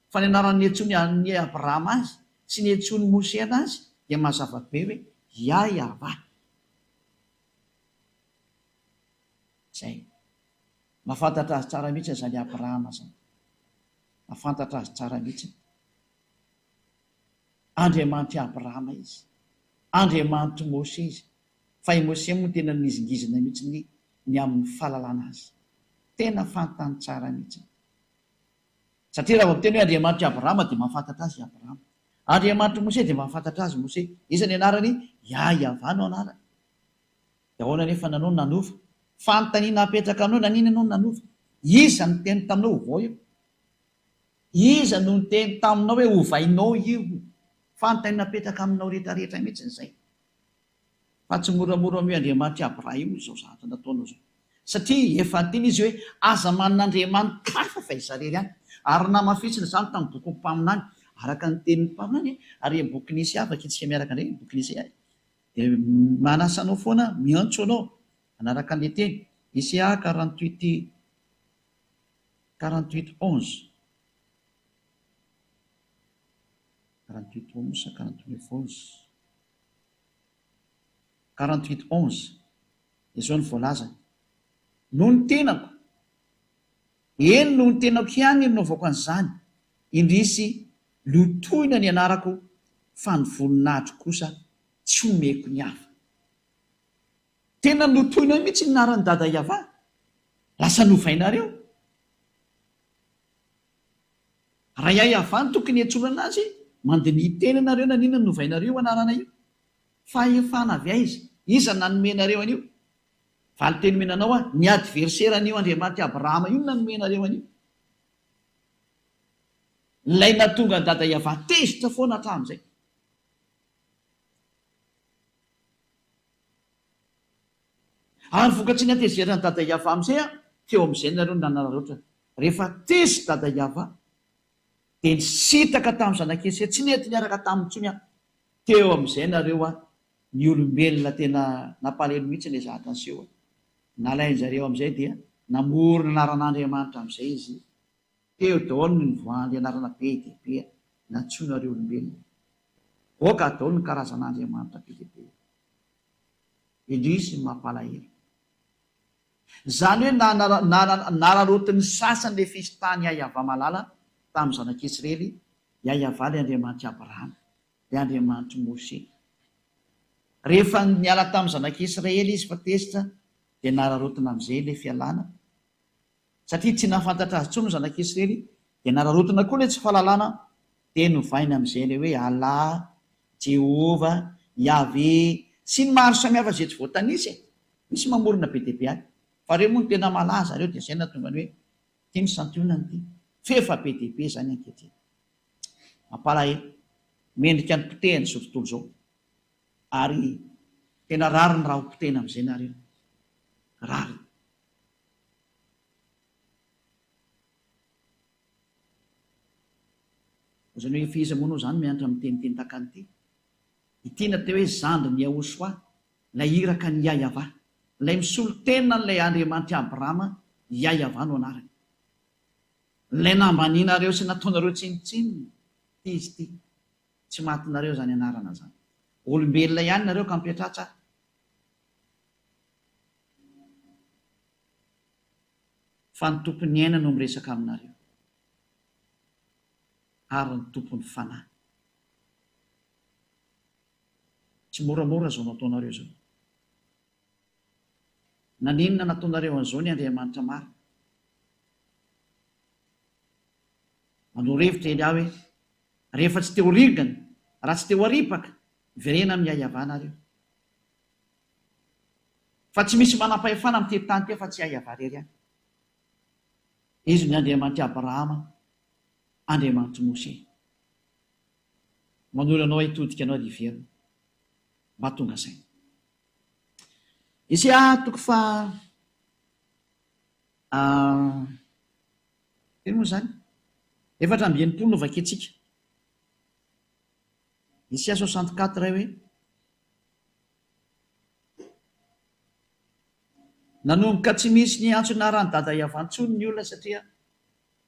fa ny anarany antsoiny ny Abrahama azy sy ny antsoiny Mose anazy dia mazava be hoe Yahveh. Zay mahafantatra azy tsara mihitsy zany Abrahama zany, mahafantatra azy tsara mihitsy. Andriamanitra Abrahama izy, Andriamanitra Mose izy, fa i Mose moa tena nizingizina mihitsy ny amin'ny fahalalana azy, tena fantany tsara mihitsy. Satria raha miteny hoe Andriamanitra Abrahama dia mahafantatra azy Abrahama, Andriamanitra Mose dia mahafantatra azy Mose. Iza ny anarany? Yahveh no anarany. Dia ahoana nefa nanao nanova? Fanontaniana apetraka aminao, nanina ianao nanova? Iza no teny taminao ho vao io? Iza no teny taminao hoe hovainao io? Fanontaniana apetraka aminao rehetrarehetra mihitsy izay. Fa tsy moramora amin'ny Andriamanitra Abrahama izao zavatra nataonao izao. Satria efa teny izy hoe aza manan'Andriamanitra hafa fa izarery ihany. Ary namafisina izany tamin'ny bokin'ny mpaminany, araka ny tenin'ny mpaminany, ary boky nisy afaka itsika miaraka indray boky nisy ahy. Dia manasanao foana miantso anao anaraka an'ilay teny Isaiah 48:11. 48:11 izao ny voalaza: no ny tenako, eny no ny tenako ihany no naovako an'izany, indrisy lotoina ny anarako, fa ny voninahitro kosa tsy omeko ny hafa. Tena lotoina mihitsy ny naran'ny dada Yahveh, lasa novainareo. Raha Yahveh tokony hiantsoana anazy, mandinihy teny nareo nanina ny novainareo anarana io, fa efana avy aiza? Iza nanomenareo an'io? Valy teny menanao a ny adverseran'io Andriamanitra Abrahama io nanomenareo an'io. Ilay natonga ny dada Yahveh tezitra foana hatramin'izay. Ary vokatry ny atezerana dada Yahveh amin'izay a, teo amin'izay nareo nanararoatra. Rehefa tezy dada Yahveh dia nisitaka tamin'ny zanak'Esau, tsy nety niaraka tamin'ny intsony a. Teo amin'izay nareo a ny olombelona tena nampalahelo mihitsy ilay zavatra niseho. Nalain'izareo amin'izay dia namorona anaran'Andriamanitra amin'izay izy. Teo daholo ny nivoahan'ny anarana be dia be natsoinareo olombelona. Oka daholo ny karazan'Andriamanitra be dia be. Indrisy mampalahelo. Izany hoe nararotin'ny sasany ilay fisitany Yahveh malala tamin'ny zanak'Israely, Yahveh ilay Andriamanitra Abrahama, ilay Andriamanitra Mose. Rehefa niala tamin'ny zanak'Israely izy fa tezitra, dia nararotina amin'izay ilay fialana. Satria tsy nahafantatra azy intsony ny zanak'Israely, dia nararotina koa ilay tsy fahalalana, dia novaina amin'izay ilay hoe Allah, Jehovah, Yahvé sy ny maro samihafa izay tsy voatanisy. Misy mamorona be dia be any. Fa reo moa no tena malaza reo, dia izay natonga ny hoe ity ny santionany ity. Fefa be dia be izany ankehitriny. Mampalahelo, mendrika ny potehany izao tontolo izao. Ary tena rary ny raha ho potehana amin'izay nareo. Rary. Izany hoe efa iza moa zany mianatra amin'ny teniteny takan'ity. Ity natao hoe zandry ny Yahoshua, ilay iraka ny Yahveh, ilay misolo tena n'ilay Andriamanitra Abrahama, Yahveh no anarany. Ilay nambaninareo sy nataonareo tsinitsiny, ty izy ty. Tsy matinareo zany anarana zany. Olombelona ihany nareo ka mipetratra. Fa ny tompon'ny aina no miresaka aminareo. Ary ny tompon'ny fanahy. Tsy moramora zao nataonareo zao. Naninona nataonareo an'izao ny Andriamanitra maro? Manao revitra eny aho hoe rehefa tsy teo rigana, raha tsy teo aripaka, verena amin'ny Yahveh nareo. Fa tsy misy manam-pahefana amin'ny teny-tany teo fa tsy Yahveh rery ihany. Izy ny Andriamanitra Abrahama, Andriamanitra Mose. Manolo anao hitodika anao riverina. Mba tonga saina. Isaiah toko fa ino moa zany? 4:20 no vaketsika. Isaiah 64 hoe nanomboka tsy misy niantso narany dada iavantsony ny olona satria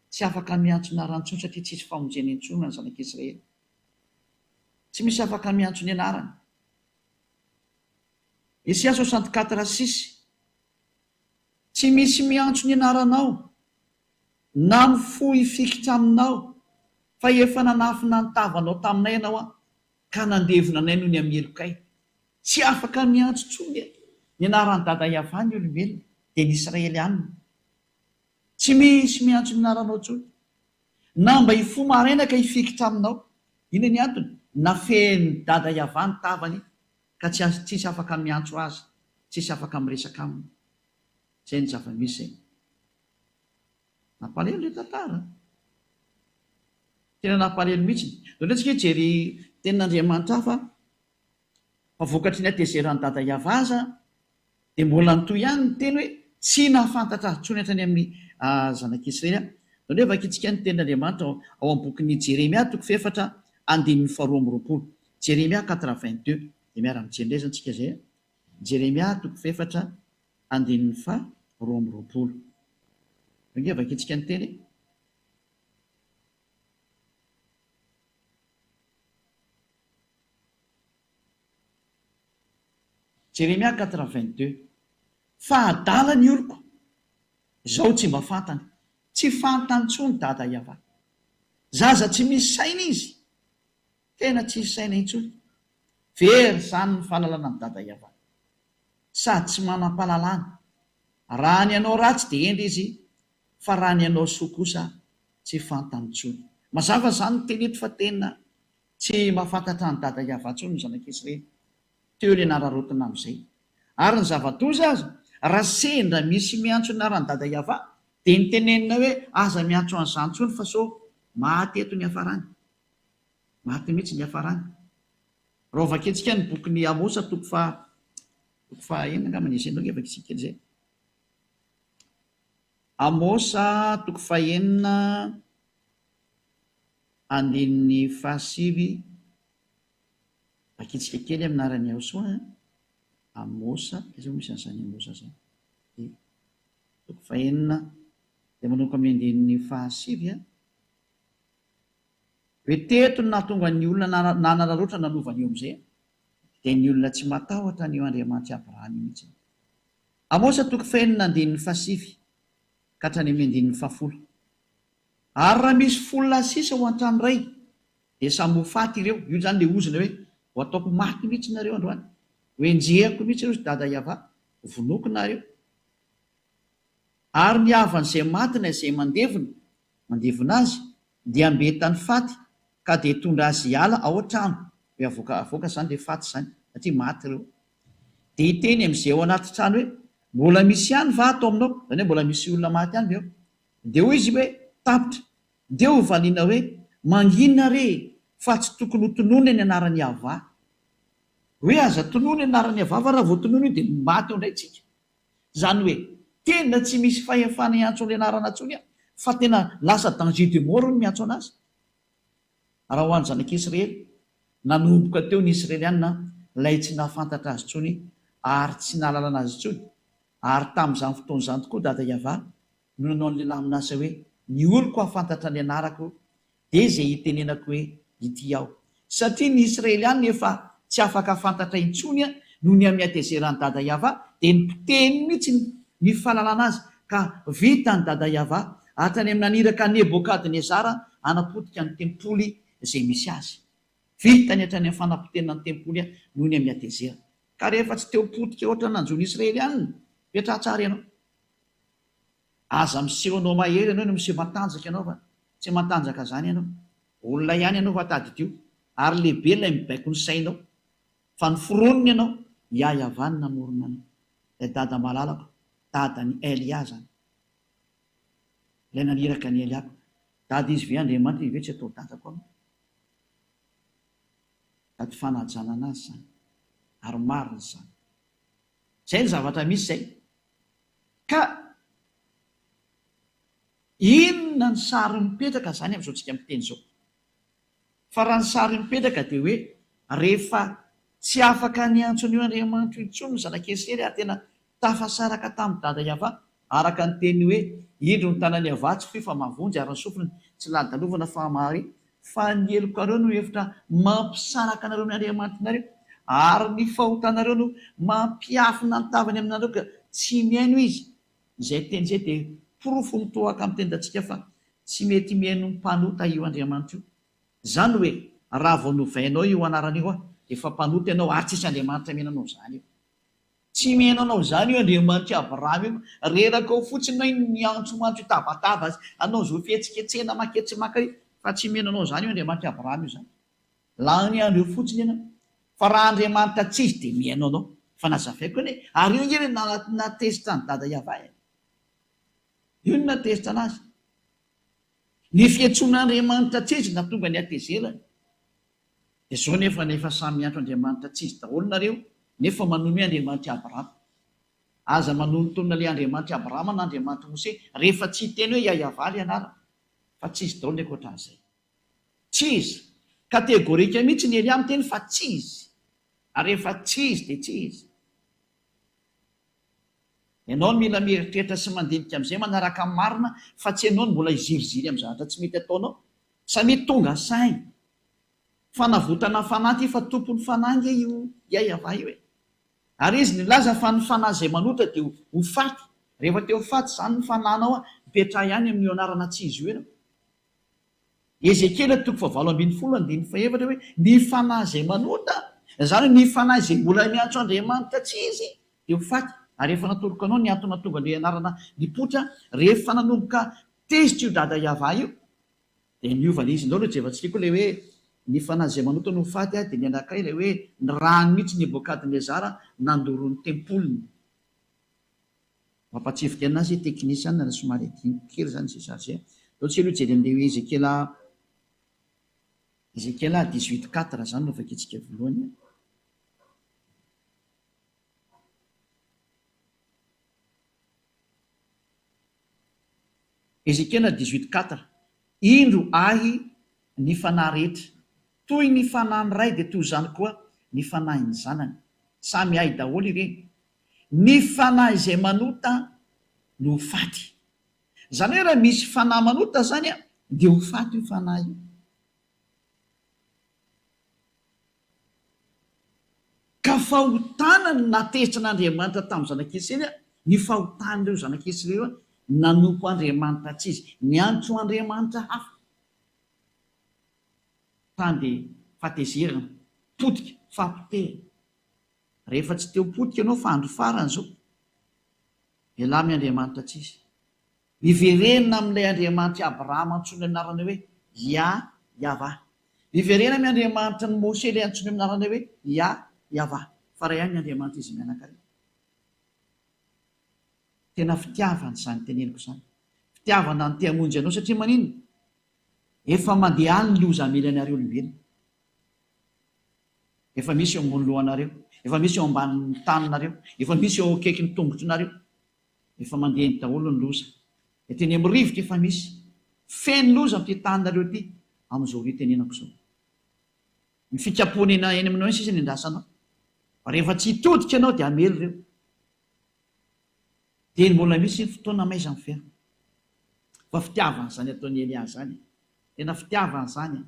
tsy afaka miantso narantsony satria tsisy famonjeny intsony ny zanak'Israely. Tsy misy afaka miantso ny anarany. Isaia 64:6 tsy misy miantso ny anaranao na mifohy fikitra aminao fa efa nanafina ny tavanao taminay ianao ka nandevona anay noho ny amelokay. Tsy afaka miantso tsony ny anarany dada Iavany olombelona dia ny Israelianina. Tsy misy miantso ny anaranao tsony na mba hifohy maraina ka hifikitra aminao. Ina ny antony? Nafeny dada Iavany tavany ka tsisy afaka miantso azy, tsisy afaka miresaka aminy. Zay ny zava-misy zay. Nampalelo ilay tantara. Tena nampalelo mihitsy. Ohatsika jery tenin'Andriamanitra fa vokatry ny atezeran'ny dada Iavaza dia mbola nitoy ihany ny teny hoe tsy nahafantatra azy tsony hatrany amin'ny zanak'Israely. Zany hoe vakitsika ny tenin'Andriamanitra ao amin'ny bokin'ny Jeremia 4:2. Jeremia 4:22. Dia miara-mijery izantsika zay. Jeremia 4:2. Angeo vakitsika ny teny. Jeremia 4:22. Fa adala ny oloko, izao tsy mba fantany, tsy fantany tsony dada Iavany. Zaza tsy misy saina izy, tena tsy misy saina intsony. Very zany ny fahalalana ny dada Iavany, sady tsy manam-pahalalana. Raha ny ianao ratsy dia endry izy, fa raha ny ianao soa kosa tsy fantany tsony. Mazava zany ny teny eto fa tena tsy mahafantatra ny dada Iavany tsony ny zanak'Israely. Teo ilay nararotina amin'izay. Ary ny zava-doza azy, raha sendra misy miantso ny aran'ny dada Iavany dia nitenenina hoe aza miantso an'izany tsony fa so maty eto ny hafarany. Maty mihitsy ny hafarany. Raha vakitsika ny bokin'ny Amosa 4:9 angamba nisy endreo vakitsika zay. Amosa 4:9 vakitsika kely amin'arany ao soa. Amosa izay misy an'izany Amosa zany. 4:9 dia manomboka amin'ny 5. Hoe teto no nahatonga ny olona nanararoatra nanovany eo amin'izay dia ny olona tsy matahotra ny eo Andriamanitra Abrahamy mihitsy. Amosa 4:9 ka hatrany amin'ny 10. Ary raha misy folona sisa ho an-trano iray dia samy ho faty ireo. Io zany le ozina hoe ho ataoko maty mihitsy nareo androany, hoe enjehako mihitsy ireo sy dada Iavany, vonoko nareo. Ary ny havan'izay matina izay mandevona azy dia ambetany faty ka dia tondra azy hiala ao an-trano. Hoe avoaka zany dia faty zany satria maty ireo. Dia hiteny amin'izay ao anaty trano hoe mbola misy ihany va ato aminao, zany hoe mbola misy olona maty ihany ve eo. Dia hoy izy hoe tapitra, dia ho valiana hoe manginona re fa tsy tokony ho tonoina ny anaran'ny Iavany. Hoe aza tonoina ny anaran'ny Iavany fa raha vao tonoina io dia maty eo indray tsika. Zany hoe tena tsy misy fahefana iantso ny anarana tsony fa tena lasa danger de mort no miantso anazy. Raha ho an'ny zanak'Israely, nanomboka teo ny Israelianina ilay tsy nahafantatra azy tsony ary tsy nahalalana azy tsony. Ary tamin'izany fotoan'izany tokoa dada Iavany no nanao ny lehilahy amin'asa hoe ny oloko hafantatra ny anarako dia izay hitenenako hoe ity aho. Satria ny Israelianina efa tsy afaka fantatra intsony noho ny amiatezeran'ny dada Iavany dia nipoteny mihitsy ny fahalalana azy ka vita ny dada Iavany hatrany amin'ny naniraka Nebokadnezara hanapotika ny tempoly izay misy azy. Vita ny hatrany amin'ny fanapotenana ny tempoly noho ny amiatezera. Ka rehefa tsy teo potika ohatra nanjony Israelianina, petra tsara ianao. Aza miseho anao mahery ianao no miseho matanjaka ianao fa tsy matanjaka zany ianao. Olona ihany ianao fa tady tio ary lehibe ilay mibaiko ny sainao. Fa ny foroniny ianao Iavany namorona anao. Ilay dada malalako, dada ny Elia zany. Ilay naniraka ny Eliako. Dada izy ve Andriamanitra ve tsy atao dadako anao. Dady fanajana anazy zany. Ary marina zany. Zay ny zavatra misy zay. Ka inona ny sary mipetraka zany amin'izao tsika miteny izao. Fa raha ny sary mipetraka dia hoe rehefa tsy afaka niantso ny Andriamanitra intsony ny zanak'Israely ary tena tafasaraka tamin'ny dada Iava araka ny teny hoe indro ny tanany avatsy fifa mavonjy ary ny sofiny tsy ladalovana fa mary fa ny elokareo no hevitra mampisaraka anareo ny Andriamanitrareo ary ny fahotanareo no mampiafina ny tavany aminareo ka tsy miaino izy. Izay teny izay dia porofo mitohaka amin'ny tendantsika fa tsy mety miaino ny mpanota io Andriamanitra io. Izany hoe raha vao novainao io anaran'io efa mpanota ianao ary tsisy Andriamanitra miainanao izany io. Tsy miainanao izany io Andriamanitra Abrahama io, reraka ao fotsiny na miantso tabataba anao zo fihetsiketsena maketsimaka io, fa tsy miainanao izany io Andriamanitra Abrahama io zany. La ny andro io fotsiny ianao. Fa raha Andriamanitra tsy izy dia miaino anao. Fa nazavaiko hoe ary io nge natezitra ny dada Iava. Io no natezitra anazy. Ny fiantsoan'Andriamanitra tsy izy natonga ny atezerany. Dia zao nefa samy miantso Andriamanitra tsy izy daholo nareo, nefa manono Andriamanitra Abrahama. Aza manono tonona le Andriamanitra Abrahama na Andriamanitra Mose rehefa tsy teny hoe Iava le anarana, fa tsy izy daholo ny ankoatran'izay. Tsy izy. Kategorika mihitsy ny Eliam teny fa tsy izy. Ary rehefa tsy izy dia tsy izy. Ianao no mila mieritreritra sy mandinika amin'izay manaraka amin'ny marina fa tsy ianao no mbola iziriziry amin'ny zavatra tsy mety ataonao. Sa mety tonga sainy. Fanavotana fanahy fa tompony fanahy io Iava io e. Ary izy nilaza fa ny fanahy izay manotra dia ho faty. Rehefa teo faty izany ny fanahinao mipetraha ihany amin'io anarana tsy izy io ianao. Ezekiela 7:24 hoe ny fanahy izay manota, izany ny fanahy izay mbola miantso Andriamanitra tsy izy dia ho faty. Ary rehefa natoroka anao ny antony tonga ny anarana nipotra, rehefa nanomboka tezitra io dada Iava io dia niovana izy indao. Jevantsika koa ilay hoe ny fanahy izay manota no ho faty dia ny anankiray ilay hoe ny rano mihitsy Nebokadnezara nandoro ny tempoliny. Mampatsifika anazy teknisiana na somary adiniky kely zany izay sarge. Dao tsy aloha jery amin'ilay Ezekiela 18:4 zany no vakitsika voalohany. Ezekiela 18:4 indro ahy ny fanahy rehetra, toy ny fanahy ny ray dia toy izany koa ny fanahy ny zanany, samy ahy daholo ireny. Ny fanahy izay manota no ho faty. Izany hoe raha misy fanahy manota zany dia ho faty io fanahy io. Ka fahotana ny natezitra n'Andriamanitra tamin'ny zanak'Israely, ny fahotan'ireo zanak'Israely nanompo Andriamanitra tsy izy, niantso Andriamanitra hafa. Tany dia fatezerana, potika, fampitehana. Rehefa tsy teo potika ianao fa andro farany zao, velamy Andriamanitra tsy izy. Iverenina amin'ilay Andriamanitra Abrahama antsoiny anarana hoe Iava. Iverena amin'ny Andriamanitra ny Mose ilay antsoiny anarana hoe Iava. Fa ray ihany ny Andriamanitra izy mianakary. Tena fitiavana izany teneniko izany. Fitiavana ny te-hamonjy anao satria manino? Efa mandeha any ny loza-melanareo olombelona. Efa misy eo ambony lohanareo, efa misy eo ambanin'ny taninareo, efa misy eo akaikin'ny tongotronareo. Efa mandeha ny daholo ny loza. Teny amin'ny rivotra efa misy. Feno loza amin'ity taninareo ity amin'izao tenenako izao. Ny fikapoana eny aminao iny sisa ny andrasanao. Rehefa tsy hitodika ianao dia hamely ireo. Dia mbola misy ny fotoana maizany fiainana. Fa fitiavana izany ataon'ny Elia zany. Tena fitiavana izany.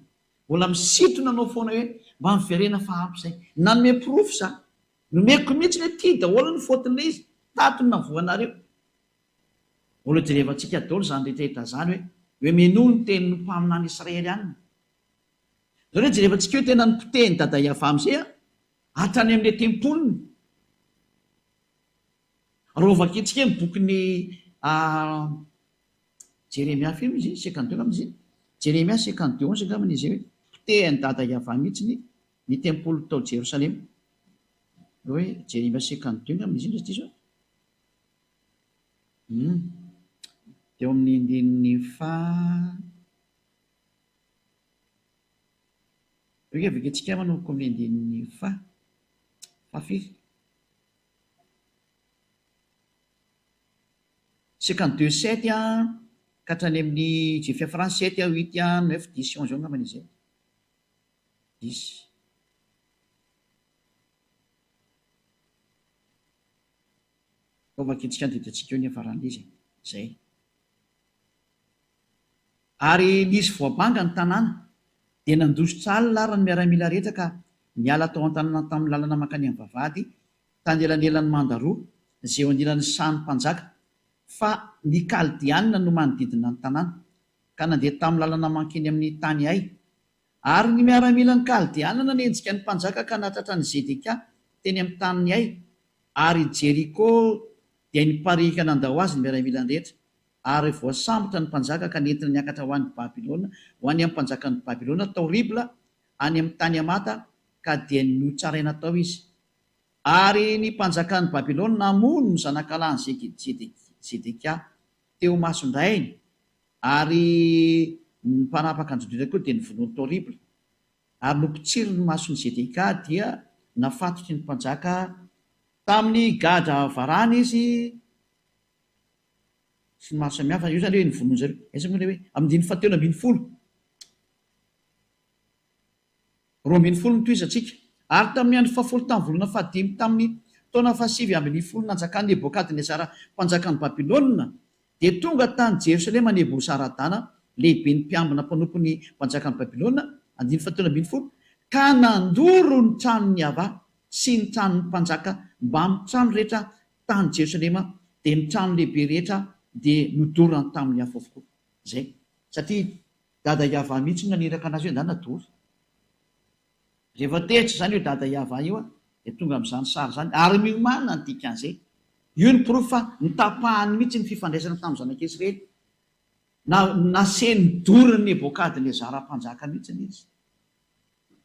Mbola misintona anao foana hoe mba miverena fa ampy izay. Nanome porofo za. Nomeko mihitsy hoe ity daholo ny faotin'ilay izy. Tatony na voanareo. Mbola jerevantsika daholo izany rehetrarehetra izany hoe menoa ny tenin'ny mpaminany Israely ihany. Zao hoe jerevantsika hoe tena nipotehiny dada Iava amin'izay hatrany amin'ilay tempoliny. Raha vakitsika ny bokin'ny Jeremia filo izy 52 amin'izy. Jeremia 52:11 angambany izy hoe potehiny dada Iava mihitsy ny tempoly tao Jerosalema. Hoe Jeremia 52 amin'izy izy zao. Teo amin'ny andininy hoe vakitsika manomboka amin'ny andininy fafily. 52:7 ka hatrany amin'ny Jefia France 7, 8, 9, 10, 11 eo angambany izay. 10. ovakitsika andiditsika eo ny afaran'izy zay. Ary nisy voabanga ny tanàna dia nandositra alina ary ny miaramila rehetra ka niala tao an-tanàna tamin'ny lalana mankany amin'ny vavahady tany elanelan'ny mandaroa izay eo anilan'ny sany mpanjaka, fa ny kaldianina no manodidina ny tanàna ka nandeha tamin'ny lalana mankeny amin'ny tany ay. Ary ny miaramila ny kaldianina nenjika ny mpanjaka ka natratra ny Zedeka teny amin'ny tany ay, ary Jeriko dia niparika nandao azy ny miaramila ny rehetra. Ary voasambotra ny mpanjaka ka nentina niakatra ho an'ny Babilôna, ho any amin'ny mpanjakan'ny Babilôna tao Ribla any amin'ny tany Amata, ka dia notsaraina tao izy. Ary ny mpanjakan'ny Babilôna namono ny zanakalany Zedeka teo masondrainy, ary ny mpanapaka anjodrina koa dia nivonoany tao Ribla. Ary nompitsiry ny mason'ny Zedeka dia nafatotry ny mpanjaka tamin'ny gadra varana izy sy ny maro samihafa. Io zany hoe nivonoany zareo esa moa le hoe amin'ny 720 roa-mbin'ny folo notoizatsika. Ary tamin'ny andro 10 tamin'ny volana 15 tamin'ny taona 720 nanjakan'ny Nebokadnezara mpanjakan'ny Babilôna, dia tonga tany Jerosalema Nebosaradana lehibe ny mpiambina mpanompon'ny mpanjakan'ny Babilôna 720 ka nandoro ny tranony ava sy ny tranony mpanjaka mba amin'ny trano rehetra tany Jerosalema, dia ny trano lehibe rehetra dia nodorany tamin'ny hafa avokoa zay, satria dada Iava mihitsy naniraka anazy hoe ndana dory. Rehefa tehitra zany hoe dada Iava io dia tonga amin'izany sary zany, ary miomana ny dikan'izay. Io ny profo fa nitapahany mihitsy ny fifandraisana tamin'ny zanak'Israely, naseny doriny Nebokadnezara mpanjaka mihitsy izy.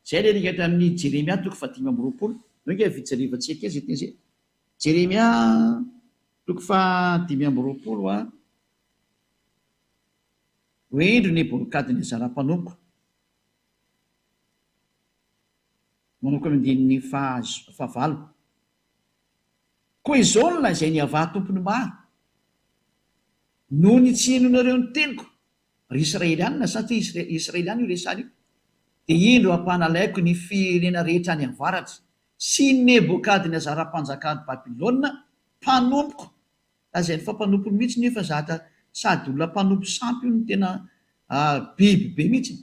Zay le nikatra amin'ny Jeremia 5:20 no ke fijerivantsika izy teny zay. Jeremia 5:20 hoendry Nebokadnezara mpanompo, manoko amin'ny andininy 9. Koa izao no lazainy Iava tompony maro noho ny tsy henonareo ny teniko ry Israelianina, satria Israeliana io resany io, dia indro ampanalaiko ny firenena rehetra any avaratra sy Nebokadnezara mpanjakan'ny Babilôna mpanompoko. Lazainy fa mpanompony mihitsy nefa zata sady olona mpanompo sampy io no tena biby be mihitsy.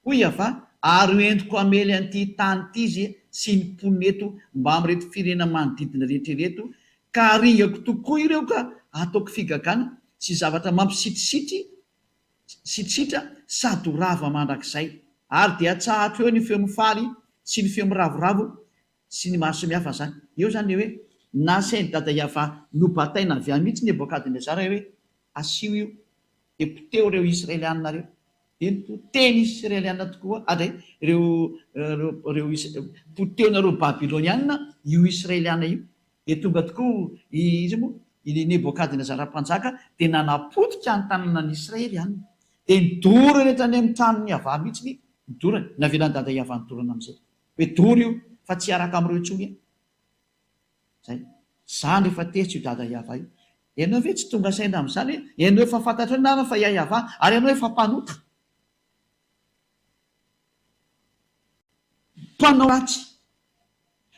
Hoy Iava, ary hoentiko amely an'ity tany ity izy sy ny mponeto mba amin'reto firenena manodidina rehetrareto, ka aringako tokoa ireo ka ataoko figagana sy zavatra mampisitrisitra sady rava mandrakizay. Ary dia tsahatra eo ny feo mifaly sy ny feo miravoravo sy ny maro samihafa zany. Eo zany hoe nasainy dada Iava nobataina avy any mihitsy Nebokadnezara hoe asio io, dia poteo reo Israelianina reo, dia poteny Israelianina tokoa, ary poteonareo Babilônianina io Israelianina io. Dia tonga tokoa izy moa i Nebokadnezara mpanjaka dia nanapotika ny tanàna ny Israelianina, dia nidoro rehetra any amin'ny tranony Iava mihitsy ny nidorany. Navelan'ny dada Iava nidorana amin'izay hoe dory io fa tsy araka amin'ireo intsony zay. Zany rehefa teritra io dada Iava io. Ianao ve tsy tonga saina amin'izany hoe ianao efa fantatra na fa Iava ary ianao efa mpanota, mpanao ratsy.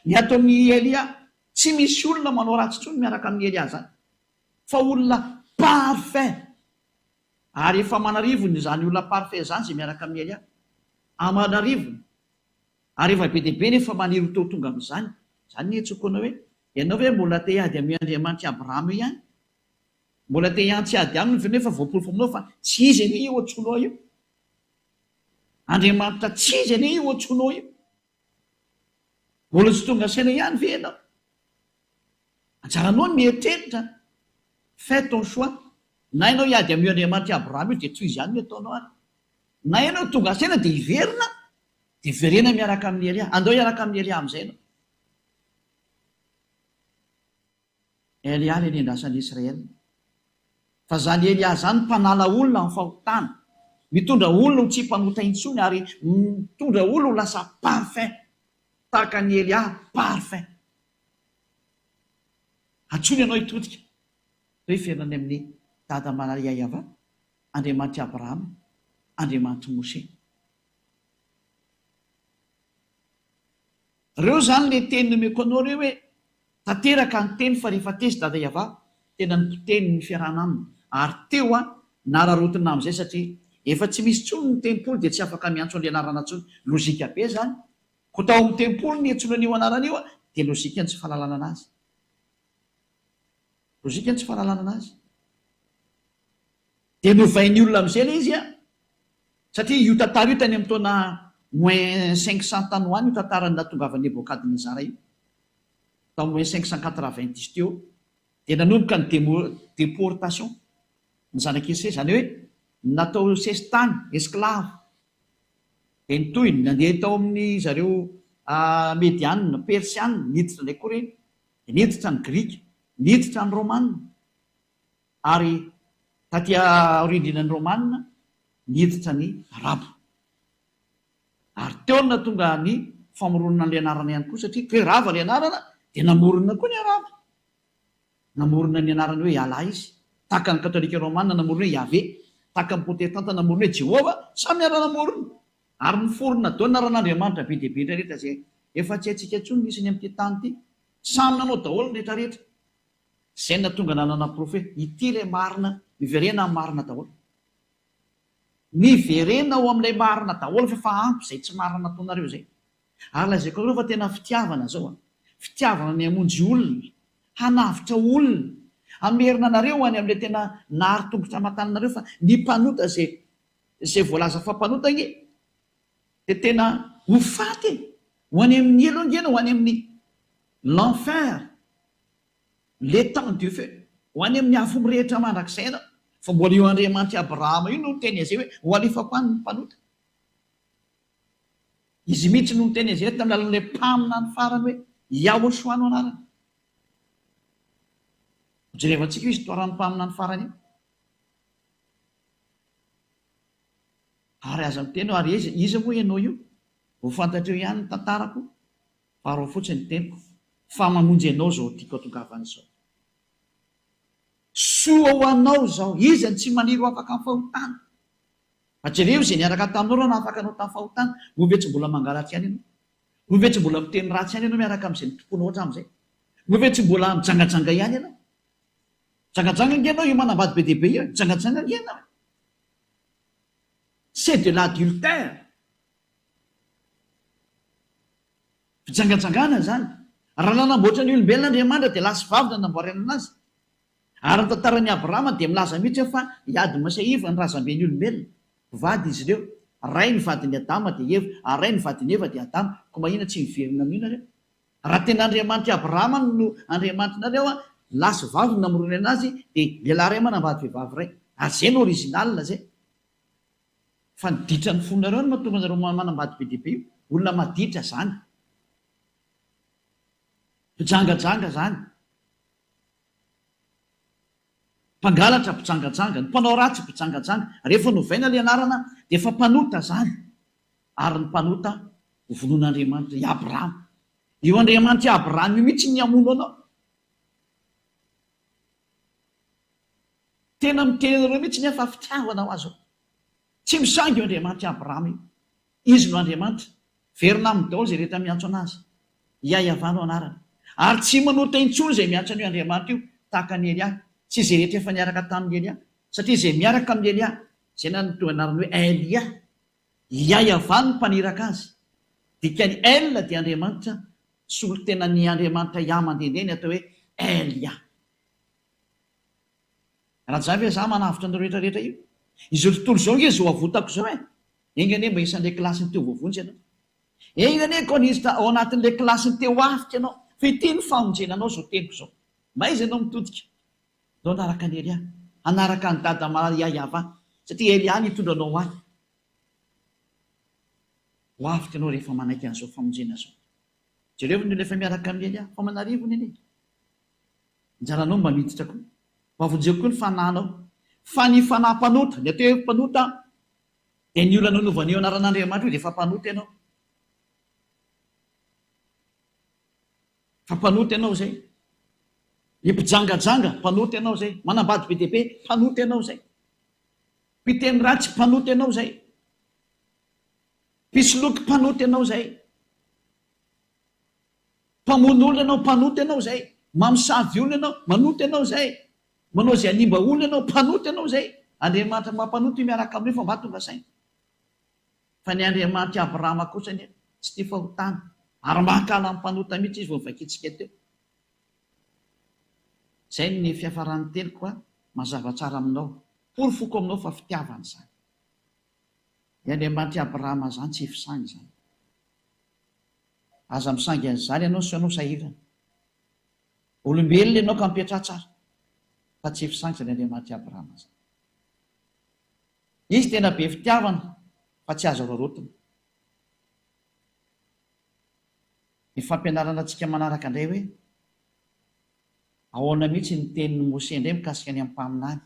Ny ataon'ny Elia tsy misy olona manao ratsy intsony miaraka amin'ny Elia zany, fa olona parfait. Ary efa manarivony zany olona parfait zany zay miaraka amin'ny Elia, amanarivony. Ary efa be dia be nefa maniry teo tonga amin'izany. Zany ny etsokonao hoe ianao ve mbola te hiady amin'ny Andriamanitra Abrahama ihany, mbola te hiantsy ady aminy nefa voapolofo aminao fa tsy izy anie io ohatsonao io. Andriamanitra tsy izy anie io ohatsonao io, mbola tsy tonga saina ihany ve ianao? Anjaranao ny mieritreritra, fais ton choix. Na ianao hiady amin'ny Andriamanitra Abrahama io dia tsy izy ihany no ataonao ary, na ianao tonga saina dia hiverina, dia verena miaraka amin'ny Elia. Andao hiaraka amin'ny Elia amin'izay ianao. Elia le nendrasan'ny Israely, fa zany Elia zany mpanala olona amin'ny fahotana, mitondra olona ho tsy mpanota intsony, ary mitondra olona ho lasa parfait tahaka ny Elia parfait. Antsony ianao hitodika hoe ferinany amin'ny dada Maria Iava, Andriamanitra Abrahama, Andriamanitra Mose. Reo zany le teny nomeko anao reo hoe tanteraka ny teny fa rehefa tezy dada Iava tena nypoteny ny fiarahana aminy ary teo nararotina amin'izay satria efa tsy misy tsony ny tempoly dia tsy afaka miantso an'le anarana tsony lozika be zany ko tao amin'ny tempoly ny etsona an'io anaran'io dia lozikany tsy fahalalana anazy lozikany tsy fahalalana anazy dia novainy olona amin'izay le izy satria io tantara io tany amin'ny taona moins 500 tany hoany io tantarany natongavany Nebokadnezara io tao moins 590 teo dia nanomboka ny déportation ny zanak'Israely zany hoe natao sesitany esclave dia nitoy nandeha tao amin'ny zareo médiane persiane niditra ilay koa reny niditra ny grika niditra ny romanina ary taty aorindrinany romanina niditra ny arabo ary teo na tonga ny famoronana n'le anarana ihany koa satria hoe rava le anarana dia namorona koa ny arabo namorona ny anarany hoe ala izy tahaka ny katolika romanina namorona hoe Yahvé tahaka ny protestanta namorona hoe Jehova samy ara namorona ary niforona dao naran'Andriamanitra be dia be rehetra zay efa tsy haitsika tsony misy ny amin'ity tany ity samy nanao daholo ny rehetra rehetra zay natonga nanana profeta ity le marina miverena amin'ny marina daholo miverena ao amin'ilay marina daholo fa ampy zay tsy marina nataonareo zay ary lazaiko areo fa tena fitiavana zao fitiavana ny hamonjy olona hanavitra olona amerina anareo any amin'ilay tena nahary tongotra aman-tananareo fa ny mpanota zay voalaza fa mpanotany dia tena ho faty ho any amin'ny elongena ho any amin'ny l'enfer l'étang du feu ho any amin'ny afo mirehetra mandrakizay ianao fa mbola io Andriamanitra Abrahama io no niteny azay hoe ho alefako any ny mpanota izy mihitsy no niteny azay tamin'ny alalan'ilay mpamina ny farany hoe Yahoshua no anarany jerevantsika io histoiran'ny mpamina ny farany io ary aza miteny ary izy moa ianao io ho fantatreo ihany ny tantarako faro fotsiny teniko fa mamonjy ianao zao tiako atongavany zao soa ho anao zao izany tsy maniry ho afaka ny fahotana atreo zay niaraka taminao na afaka anao tamin'ny fahotana ove tsy mbola mangalatry ihany ianao ove tsy mbola miteny ratsy ihany ianao miaraka amin'izay nitomponao hatramin'izay ove tsy mbola mijangajanga ihany ianao jangajanga ngenao io manambady be dehibe io jangajanga ngenao c'est de l'adultère fijangajangana zany raha nanamboatra ny olombelona Andriamanitra dia lasy vavy nanamboarana anazy ary ny tantaran'ny Abrahama dia milaza mihitsy fa hiady masaiva ny razamben'ny olombelona vady izy ireo ray ny vadin'ny Adama dia Eva ary ray ny vadin'ny Eva dia Adama ko mahina tsy miverina amin'io nareo raha tena Andriamanitra Abrahama no Andriamanitra nareo lasy vavy namorony anazy dia lehilahy ray manambady vehivavy ray ary zay no original zay fa niditra ny fonareo no mahatonga anareo manambady be dehibe io olona maditra zany mpijangajanga zany mpangalatra mpijangajanga ny mpanao ratsy mpijangajanga rehefa novaina le anarana dia efa mpanota zany ary ny mpanota ho vonon'Andriamanitra i Abrahama io Andriamanitra i Abrahama io mihitsy ny amono anao tena miteny anareo mihitsy ny efa fitiavana ho azo tsy misangy io Andriamanitra i Abrahama io izy no Andriamanitra verina amin'ny daholo zay rehetra miantso anazy iayavano anarana ary tsy manota intsony zay miantso an'io Andriamanitra io tahaka ny Elia tsy zay rehetra efa niaraka tamin'ny Elia satria zay miaraka amin'ny Elia zay nantonga anarany hoe Elia iayavano ny mpaniraka azy dikany El dia Andriamanitra solo tena ny Andriamanitra mandehandeha ny atao hoe Elia raha zany hoe za manavitra ny rehetra rehetra io izao tontolo zao nge zao avotako zao engane mba isan'ilay klasy ny teo vovonjy ianao engane konista ao anatin'ilay klasy ny teo afika ianao fa ity ny famonjena anao zao teniko zao mba izy ianao mitodika dao anaraka ny Elia anaraka ny dada iayava satria Elia nitondra anao any ho afika ianao rehefa manaiky an'izao famonjena zao jereo no rehefa miaraka amin'ny Elia fa manarivo neny njaranao mba miditra koa mba vonjeko koa ny fananao fa ny fanampanota ny atao hoe mpanota dia ny olana novan'io anaran'Andriamanitra io dia efa mpanota ianao fa mpanota ianao zay ny mpijangajanga mpanota ianao zay manambady be dehibe mpanota ianao zay mpiteny ratsy mpanota ianao zay mpisoloky mpanota ianao zay mpamono olona ianao mpanota ianao zay mamosavy olona ianao manota ianao zay manao zay animba olona ianao, mpanoty ianao zay. Andriamanitra mampanoty miaraka amin'io fa mahatonga saina. Fa ny Andriamanitra Abrahama kosa ny tsy tia fahotana, ary mahakala amin'ny mpanota mihitsy izy vao nivakitsika teo. Zay ny fiafarany teliko mazava tsara aminao, porofoko aminao fa fitiavana zany. Ny Andriamanitra Abrahama zany tsy fisangy zany. Aza misangy an'izany ianao sy anao sahirana. Olombelona ianao ka mipetra tsara, fa tsy fisangy zany Andriamanitra Abrahama zany. Izy tena be fitiavana fa tsy azo rarotina. Ny fampianarana antsika manaraka indray hoe ahoana mihitsy ny tenin'ny Mose indray mikasika ny amin'ny mpaminany.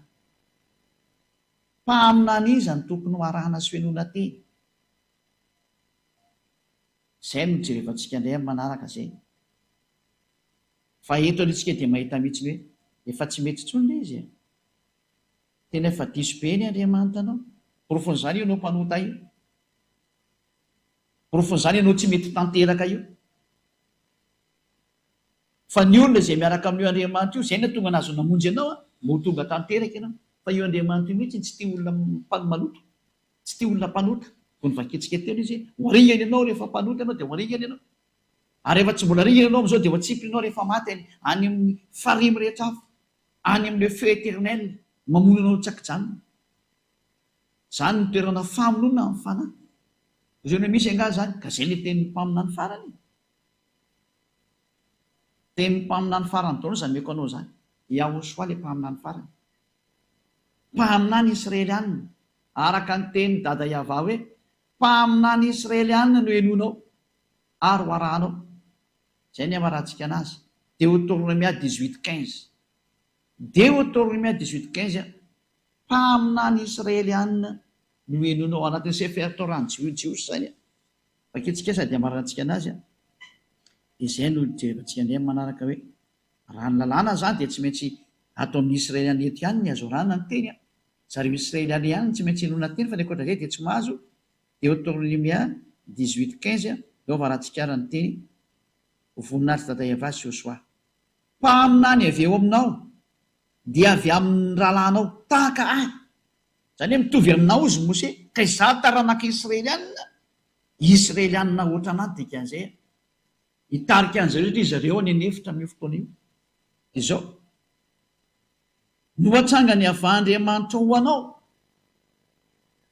Mpaminany iza ny tokony ho arahana sy fihainoana teny. Izay no jerevantsika indray amin'ny manaraka zay. Fa eto antsika dia mahita mihitsy hoe efa tsy mety intsony ilay izy. Tena efa diso be ny Andriamanitra anao. Porofon'izany ianao mpanota io. Porofon'izany ianao tsy mety tanteraka io. Fa ny olona izay miaraka amin'io Andriamanitra io, izay no tonga nazo namonjy ianao, mo tonga tanteraka ianao. Fa io Andriamanitra io mihitsy tsy tia olona maloto, tsy tia olona mpanota. Vao nivakitsika teo izy, waringana ianao rehefa mpanota ianao dia waringana ianao. Ary rehefa tsy mbola ringana ianao amin'izao dia watsipy ianao rehefa maty any amin'ny farimy rehetra avy, any amin'ilay feu éternel, mamono anao tsaki-janona. Zany ny toerana famonoana amin'ny fanahy. Izay no misy anga zany, ka izay ny tenin'ny mpaminany farany. Tenin'ny mpaminany farany taona izany meko anao zany. Yahoshua ilay mpaminany farany. Mpaminany Israelianina, araka ny tenin'ny dada Yahva hoe mpaminany Israelianina no henonao ary ho arahanao. Izay ny amarantsika anazy. Deutéronomia 18:15. Deutéronomia 18:15, mpaminany Israelianina no henonao, anatin'ny Sefer Torah Jiosy zany. Vakitsika sady amarantsika anazy. Izay no jerevantsika indray manaraka hoe raha ny lalàna zany dia tsy maintsy atao amin'ny Israeliana eto ihany ny azo rana ny teny. Zareo Israeliana ihany tsy maintsy henona teny, fa ny ankoatra izay dia tsy mahazo. Deutéronomia 18:15, eo avarantsika ara ny teny. Voninahitra dada Eva sy Joshua. Mpaminany avy eo aminao dia avy amin'ny rahalànao tahaka ahy. Zany hoe mitovy aminao izy Mose, ka izaho taranaka Israelianina. Israelianina ohatra anaty dikan'izay. Hitarika an'izareo izy zareo any anefitra amin'io fotoana io. Izao. Nohatsanga ny avahandriamanitra ho anao,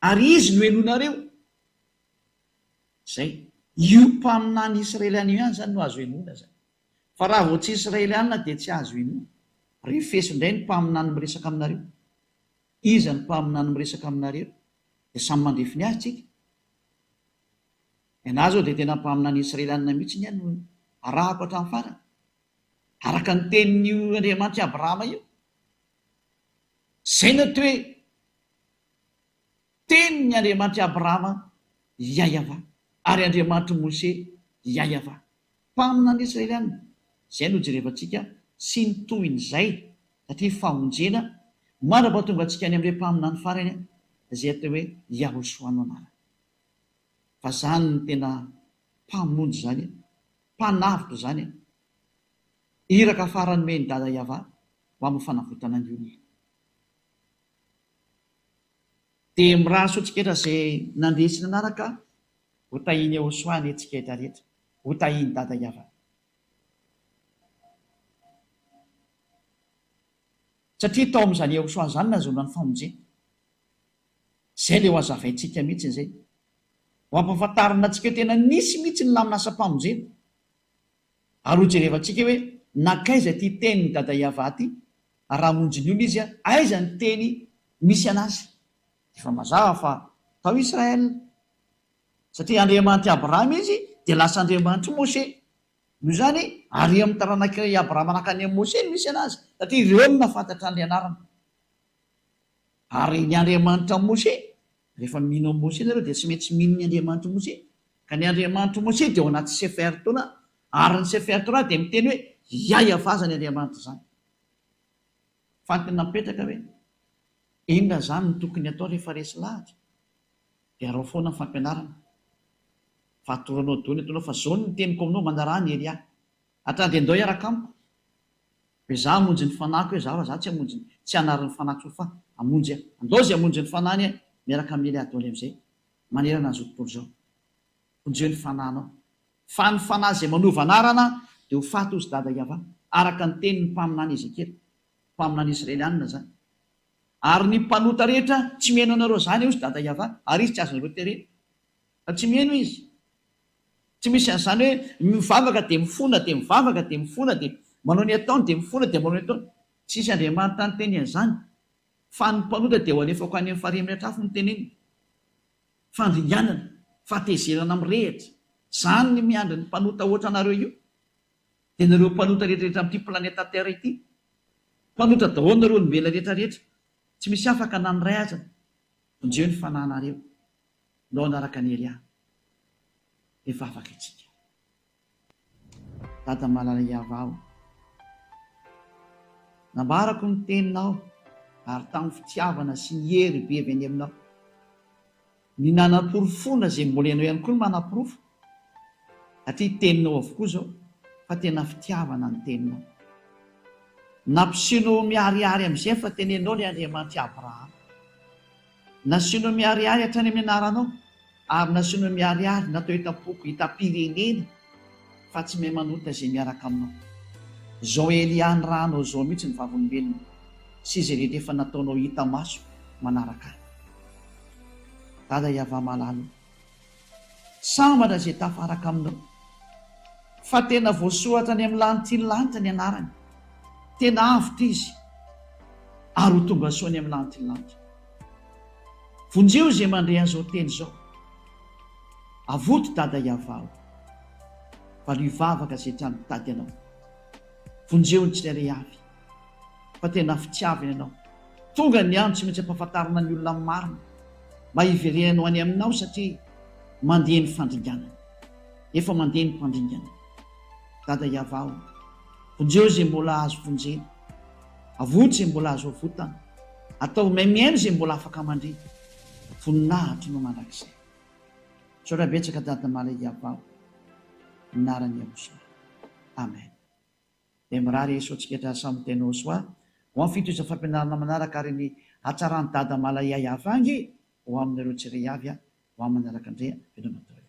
ary izy no henonareo. Zay. Io mpaminany Israeliana ihany zany no azo henona zany. Fa raha vao tsy Israeliana dia tsy azo henona. Refeso indray ny mpaminany miresaka aminareo. Iza ny mpaminany miresaka aminareo? Dia samy mandrefy azy tsika. Ianà zao dia tena mpaminany Israeliana mihitsy ny no arahako hatramin'ny farany. Araka ny tenin'io Andriamanitra Abrahama io. Zay no hoe tenin'ny Andriamanitra Abrahama Yahva, ary Andriamanitra Mose Yahva. Mpaminany Israeliana. Izay no jerevantsika sy ny toin'izay, satria famonjena mandrapa tonga antsika any amin'ilay mpaminany farany, izay atao hoe Yahoshua no anarany. Fa zany ny tena mpamonjy zany, mpanavitra zany, iraka farany meny dada Yahva ho amin'ny fanavotana ny olona. Dia miraso antsika izay nandresy nanaraka, ho tahiny Yahoshua ny antsika rehetra, ho tahiny dada Yahva. Satria tao amin'izany Yahoshua zany nazonana ny famonjena. Izay ilay ho hazavaintsika mihitsy izay. Ho ampahafantarina antsika tena nisy mihitsy ny laminasa-pamonjena. Ary ho jerevantsika hoe nakaiza ity tenin'ny dada Yahva ity, raha monjy ny olona izy, aiza ny teny misy anazy. Efa mazava fa tao Israel. Satria Andriamanitra Abrahama izy dia lasa Andriamanitra Mose. Noho izany ary amin'ny taranak'i Abrahama nakany amin'ny Mose no misy anazy, satria ireo no nafantatra ny anarana. Ary ny Andriamanitra Mose, rehefa mino amin'ny Mose nareo dia tsy maintsy mino ny Andriamanitra Mose. Ka ny Andriamanitra Mose dia ao anaty Sefer Torah, ary ny Sefer Torah dia miteny hoe Yahva zany Andriamanitra zany. Fantina mipetraka hoe inona zany no tokony atao rehefa resy lahatra, dia arao foana ny fampianarana. Fatoranao dony ataonao fa zao ny teniko aminao mandarany Elia. Atrady andao iaraka amiko. hoe za hamonjy ny fanahiko hoe za fa za tsy hamonjy tsy hanarin'ny fanahiko fa hamonjy andaozy hamonjy ny fanahny miaraka amily adoly am'izay manerana azo tontolo zao onjeo ny fanahnao fa ny fanahy zay manova anarana dia ho faty ozy dada iava araka ny teny ny mpaminany Ezekely mpaminany Israelianina zany ary ny mpanota rehetra tsy mihaino anareo zany ozy dada iava ary izy tsy azonareo terena fa tsy mihaino izy tsy misy an'izany hoe mivavaka dia mifona dia mivavaka dia mifona dia manao ny ataony dia mifona dia manao ny ataony tsisy Andriamanitra ny teny an'izany fa ny mpanota dia ho alefako any amin'ny fahariam-minatra afo ny teneny fandringanana fahatezerana mirehitra zany ny miandry ny mpanota ohatra anareo io dia nareo mpanota rehetrarehetra amin'ity planeta terra ity mpanota daholo nareo ny mbela rehetrarehetra tsy misy afaka na ny ray aza onjeo ny fanahinareo nao anaraka ny Elia efa afaka itsika dada malala iava aho nambarako ny teninao ary tamin'ny fitiavana sy ny hery be avy any aminao ny nanam-porofona zay mbola ianao ihany koa ny manam-porofo satria teninao avokoa zao fa tena fitiavana ny teninao nampisinao miariary amin'izay fa tenenao ny Andriamanitra Abrahama nasinao miariary hatrany amin'ny anaranao ary nasinao miariary natao hitapoko hitam-pirenena fa tsy mahay manota zay miaraka aminao zao Elia ny rahanao zao mihitsy ny vavolombelona sy izay rehetra efa nataonao hita maso manaraka azy dada iava malalo sambatra zay tafaraka aminao fa tena voasohatra ny amin'ny lanitra ny lanitra ny anarany tena avitra izy ary ho tonga soa ny amin'ny lanitra ny lanitra vonjeo zay mandre an'izao teny zao avoto dada iavao fa lo hivavaka zay trano tady ianao vonjeo ny tsirairay avy fa tena fitiavina ianao tonga ny andro tsy maintsy ampahafantarana ny olona marina mba hiverenanao any aminao satria mandeha ny fandringanana efa mandeha ny mpandringana dada iavao vonjeo zay mbola azo vonjena avoto zay mbola azo avotana atao maimiaino zay mbola afaka mandre voninahitry no mandrakizay sorabetsaka dada mala iavao minarany amosona amen dia mirary esotsika tra samy tenao soa ho amin'ny fitoza fampianarana manaraka ary ny hatsarany dada mala iaiava angy ho aminareo tsiray avy ho amin'ny manaraka indray vedonatao